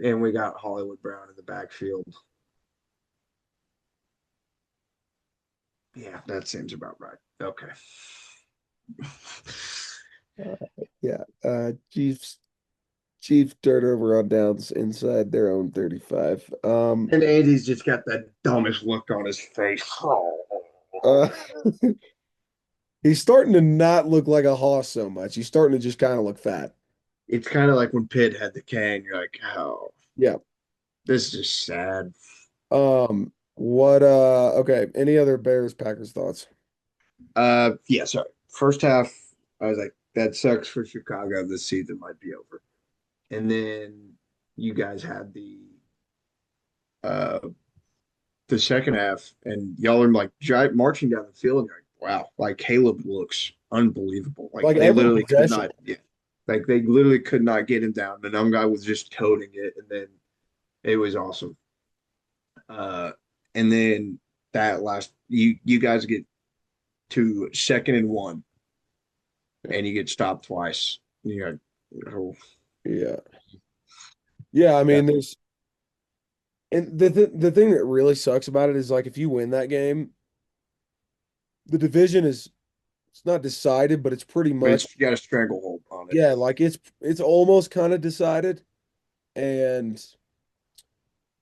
S2: And we got Hollywood Brown in the backfield. Yeah, that seems about right. Okay.
S1: Uh, yeah. Chiefs turnover on downs inside their own 35.
S2: And Andy's just got that dumbest look on his face.
S1: Uh, he's starting to not look like a hoss so much. He's starting to just kind of look fat.
S2: It's kind of like when Pitt had the cane. You're like, oh,
S1: Yeah.
S2: this is just sad.
S1: Okay, any other Bears Packers thoughts?
S2: Yeah, sorry. First half, I was like, that sucks for Chicago. This season might be over. And then you guys had uh the second half, and y'all are like marching down the field, and you're like, wow, like Caleb looks unbelievable. Like
S1: Like
S2: they
S1: every
S2: literally could
S1: possession.
S2: not, yeah, like they literally could not get him down. The numb guy was just toting it, and then it was awesome. Uh, and then that last, you guys get to second and one, and you get stopped twice. You got, oh,
S1: Yeah. Yeah, I
S2: that
S1: mean, there's and the thing that really sucks about it is like if you win that game, the division is it's not decided, but it's pretty
S2: but
S1: much
S2: it's you got a stranglehold on it.
S1: yeah, like it's almost kind of decided. And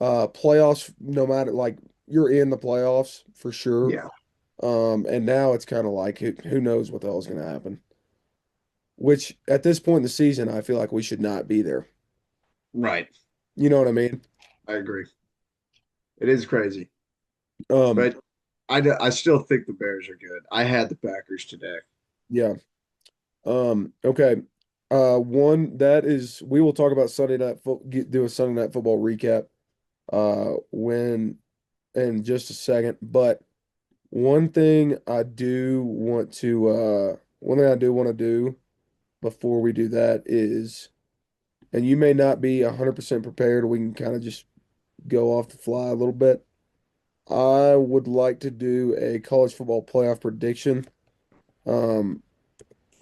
S1: playoffs, no matter like you're in the playoffs for sure.
S2: Yeah,
S1: And now it's kind of like who knows what the hell is going to happen. Which at this point in the season, I feel like we should not be there.
S2: right.
S1: You know what I mean?
S2: I agree. It is crazy,
S1: Um,
S2: but I still think the Bears are good. I had the Packers today.
S1: yeah. Okay. One that is we will talk about do a Sunday night football recap when in just a second. But one thing I do want to do before we do that is, and you may not be 100% prepared, we can kind of just go off the fly a little bit. I would like to do a college football playoff prediction. Um,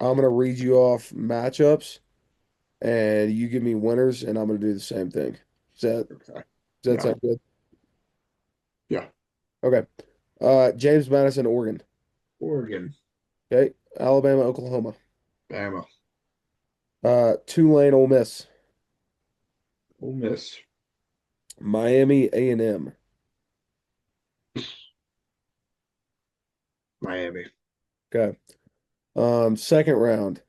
S1: I'm gonna read you off matchups and you give me winners, and I'm gonna do the same thing. Does that
S2: Okay.
S1: does that
S2: Yeah.
S1: sound good?
S2: Yeah.
S1: Okay. James Madison, Oregon.
S2: Oregon,
S1: Okay. Alabama, Oklahoma.
S2: Bama,
S1: Tulane, Ole Miss.
S2: Ole Miss,
S1: Miami, A&M.
S2: Miami,
S1: Okay. Second round.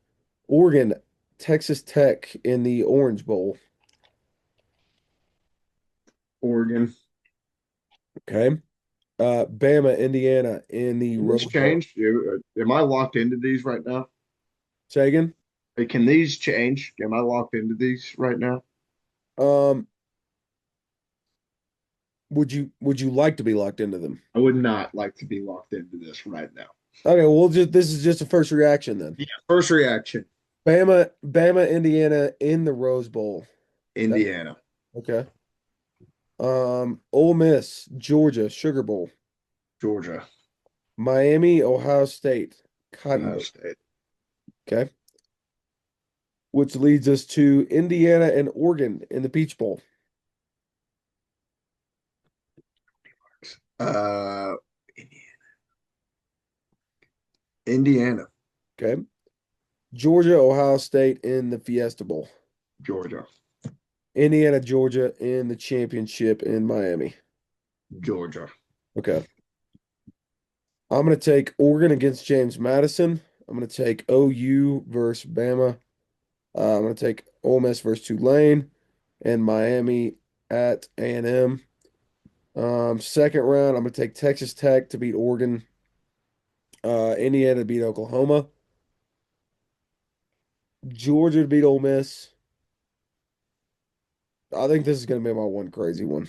S1: Oregon, Texas Tech in the Orange Bowl.
S2: Oregon.
S1: Okay. Bama, Indiana in the
S2: Can this
S1: Rose Bowl.
S2: change? Am I locked into these right now?
S1: Say again.
S2: Hey, can these change? Am I locked into these right now?
S1: Um, would you like to be locked into them?
S2: I would not like to be locked into this right now.
S1: Okay, well, just this is just a first reaction then.
S2: Yeah. First reaction,
S1: Bama, Indiana in the Rose Bowl. That
S2: Indiana,
S1: okay. Ole Miss, Georgia, Sugar Bowl.
S2: Georgia,
S1: Miami, Ohio State, Cotton
S2: Ohio
S1: Bowl.
S2: State,
S1: Okay. Which leads us to Indiana and Oregon in the Peach Bowl.
S2: uh, Indiana,
S1: Okay. Georgia, Ohio State in the Fiesta Bowl.
S2: Georgia,
S1: Indiana, Georgia in the championship in Miami.
S2: Georgia.
S1: Okay. I'm going to take Oregon against James Madison. I'm going to take OU versus Bama. I'm going to take Ole Miss versus Tulane and Miami at A&M. Second round, I'm going to take Texas Tech to beat Oregon, Indiana to beat Oklahoma, Georgia to beat Ole Miss. I think this is going to be my one crazy one.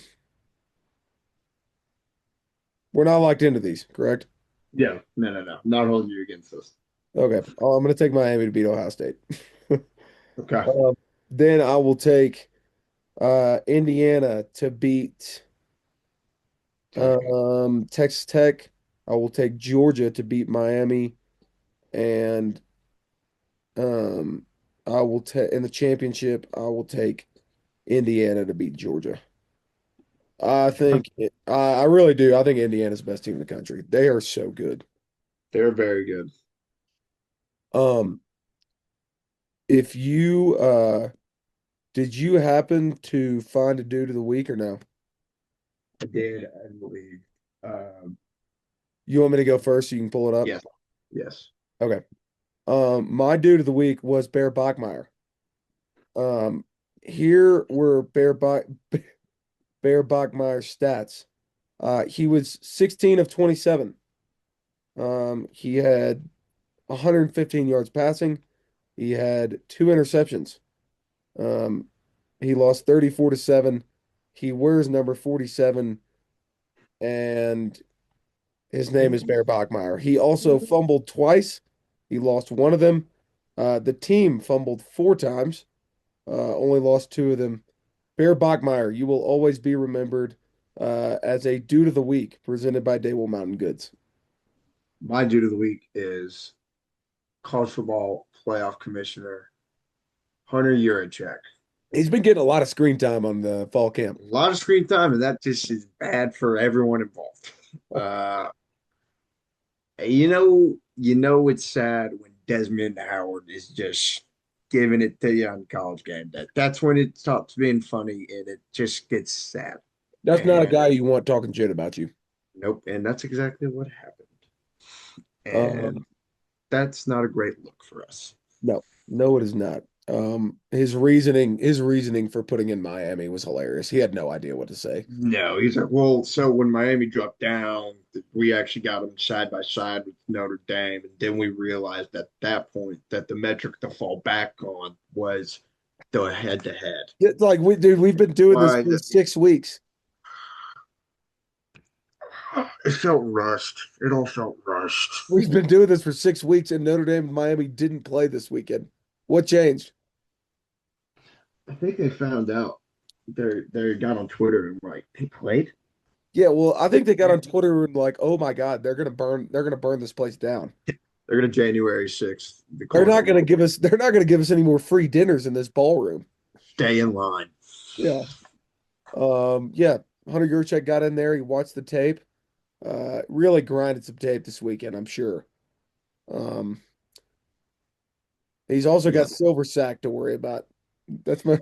S1: We're not locked into these, correct?
S2: Yeah, no. Not holding you against this.
S1: Okay. I'm going to take Miami to beat Ohio State.
S2: Okay.
S1: Um, then I will take Indiana to beat
S2: Tech.
S1: Texas Tech. I will take Georgia to beat Miami, and um, I will take in the championship. I will take Indiana to beat Georgia. I really do. I think Indiana's the best team in the country. They are so good.
S2: They're very good.
S1: Um, if you did you happen to find a dude of the week or no?
S2: I did, I believe. Um,
S1: You want me to go first so you can pull it up?
S2: yes, yes.
S1: Okay. My dude of the week was Bear Bachmeier. Um, Here were Bear Bachmeier's stats. He was 16 of 27. He had 115 yards passing. He had two interceptions. Um, he lost 34 to 7. He wears number 47, and his name is Bear Bachmeier. He also fumbled twice. He lost one of them. The team fumbled four times, only lost two of them. Bear Bachmeier, you will always be remembered as a dude of the week presented by Daywell Mountain Goods.
S2: My dude of the week is college football playoff commissioner Hunter Yurachek.
S1: He's been getting a lot of screen time on the fall camp.
S2: A lot of screen time, and that just is bad for everyone involved. Uh, it's sad when Desmond Howard is just giving it to you on college game day. That's when it stops being funny and it just gets sad.
S1: That's not a
S2: And
S1: guy you want talking shit about you.
S2: nope, and that's exactly what happened. And
S1: Um,
S2: that's not a great look for us.
S1: no, no, it is not. His reasoning for putting in Miami was hilarious. He had no idea what to say.
S2: No, he's like, well, so when Miami dropped down, we actually got them side by side with Notre Dame, and then we realized at that point that the metric to fall back on was the head to head.
S1: It's like we've been doing this
S2: Why?
S1: for 6 weeks.
S2: It felt rushed. It all felt rushed.
S1: We've been doing this for 6 weeks, and Notre Dame and Miami didn't play this weekend. What changed?
S2: I think they found out. They got on Twitter and were like, they played.
S1: Yeah, well, I think they got on Twitter and like, oh my God, they're gonna burn this place down.
S2: They're gonna January 6th. The
S1: They're
S2: college
S1: not gonna
S2: football
S1: give us they're not gonna give us any more free dinners in this ballroom.
S2: stay in line.
S1: Yeah. Yeah. Hunter Yurchek got in there, he watched the tape. Really grinded some tape this weekend, I'm sure. Um, he's also
S2: Yeah,
S1: got Silver Sack to worry about. That's my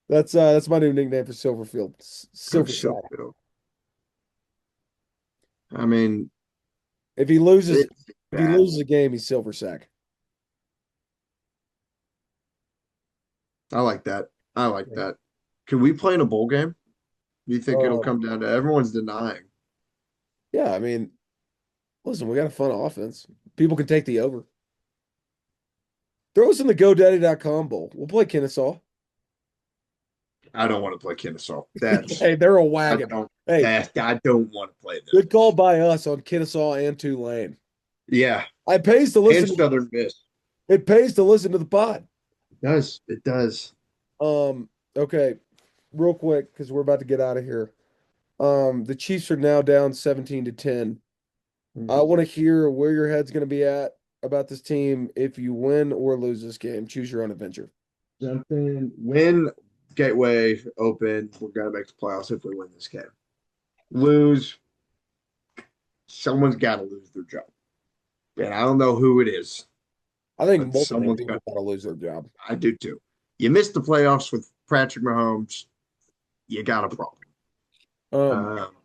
S1: that's my new nickname for Silverfield. Silver
S2: Coach
S1: Sack.
S2: Silverfield. I mean,
S1: If he loses
S2: it's
S1: if he
S2: bad.
S1: loses a game, he's Silver Sack.
S2: I like that. I like that. Can we play in a bowl game? Do you think it'll
S1: Um,
S2: come down to everyone's denying?
S1: yeah, I mean, listen, we got a fun offense. People can take the over. Throw us in the GoDaddy.com bowl. We'll play Kennesaw.
S2: I don't want to play Kennesaw. That's
S1: Hey, they're a
S2: I
S1: wagon.
S2: don't
S1: Hey,
S2: I don't want to play them.
S1: good call by us on Kennesaw and Tulane.
S2: Yeah,
S1: It pays to
S2: and
S1: listen to
S2: Southern Miss.
S1: it pays to listen to the pod.
S2: It does. It does.
S1: Okay, real quick, because we're about to get out of here. The Chiefs are now down 17-10. I
S2: Mhm.
S1: want to hear where your head's going to be at about this team if you win or lose this game. Choose your own adventure.
S2: Something win Gateway open. We're gonna make the playoffs if we win this game. Lose, someone's got to lose their job, and I don't know who it is,
S1: I think
S2: but
S1: multiple
S2: someone's
S1: people
S2: got.
S1: got to lose their job.
S2: I do too. You missed the playoffs with Patrick Mahomes. You got a problem.
S1: Um,
S2: Um,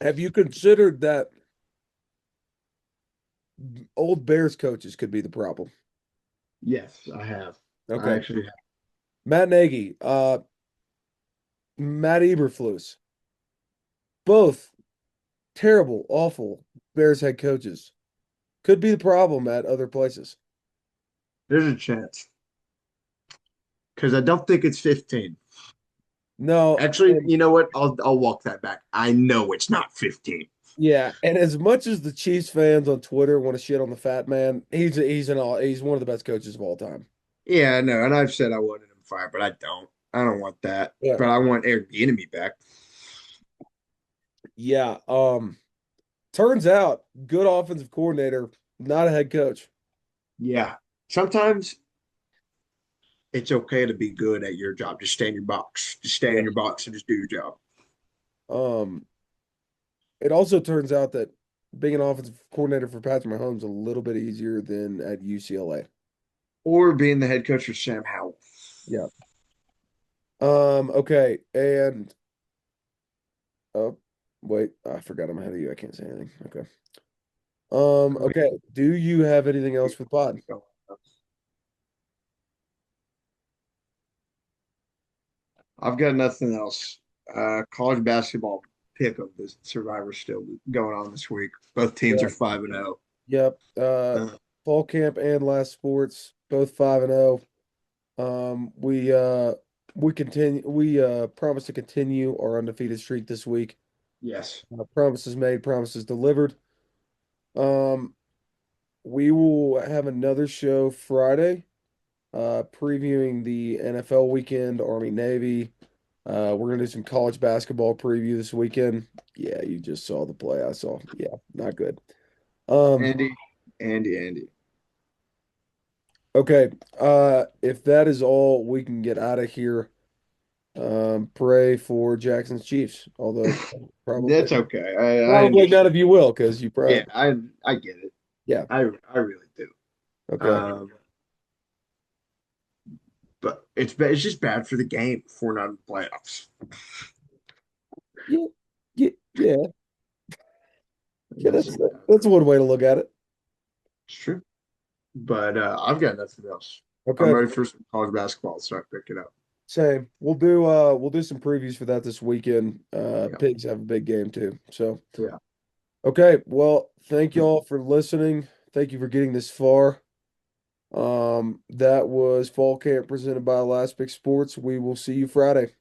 S1: have you considered that old Bears coaches could be the problem?
S2: yes, I have. I
S1: Okay.
S2: actually have.
S1: Matt Nagy, Matt Eberflus, both terrible, awful Bears head coaches. Could be the problem at other places.
S2: There's a chance because I don't think it's 15.
S1: No,
S2: Actually,
S1: and
S2: you know what? I'll walk that back. I know it's not 15.
S1: yeah, and as much as the Chiefs fans on Twitter want to shit on the fat man, he's one of the best coaches of all time.
S2: Yeah, I know, and I've said I wanted him fired, but I don't. I don't want that.
S1: Yeah.
S2: But I want Eric Bieniemy back.
S1: Yeah. Turns out good offensive coordinator, not a head coach.
S2: Yeah. Sometimes it's okay to be good at your job. Just stay in your box. Just stay
S1: Yeah.
S2: in your box and just do your job.
S1: Um, it also turns out that being an offensive coordinator for Patrick Mahomes is a little bit easier than at UCLA.
S2: Or being the head coach for Sam Howell.
S1: Yeah. Okay, and oh wait, I forgot I'm ahead of you. I can't say anything. Okay. Okay. Do you have anything else for the pod?
S2: I've got nothing else. College basketball pick'em. The Survivor's still going on this week. Both teams are
S1: Yeah.
S2: 5-0.
S1: Yep. Fall camp and last sports, both 5-0. We promise to continue our undefeated streak this week.
S2: Yes.
S1: Promises made, promises delivered. Um, we will have another show Friday, previewing the NFL weekend, Army Navy. We're gonna do some college basketball preview this weekend. Yeah, you just saw the play I saw. Yeah, not good. Um,
S2: Andy, Andy.
S1: okay. If that is all, we can get out of here. Pray for Jackson's Chiefs, although
S2: That's okay. I
S1: probably none
S2: understand.
S1: of you will because you
S2: Yeah,
S1: probably,
S2: I get it.
S1: yeah.
S2: I really do.
S1: Okay.
S2: Um, but it's just bad for the game if we're not in the playoffs.
S1: Yeah, yeah, yeah, yeah.
S2: It's,
S1: That's one way to look at it.
S2: it's true. But I've got nothing else. I'm
S1: Okay,
S2: ready for some college basketball to start picking up.
S1: same. We'll do some previews for that this weekend.
S2: Yeah.
S1: Pigs have a big game too. So
S2: Yeah.
S1: okay, well, thank y'all for listening. Thank you for getting this far. That was Fall Camp presented by Last Pick Sports. We will see you Friday.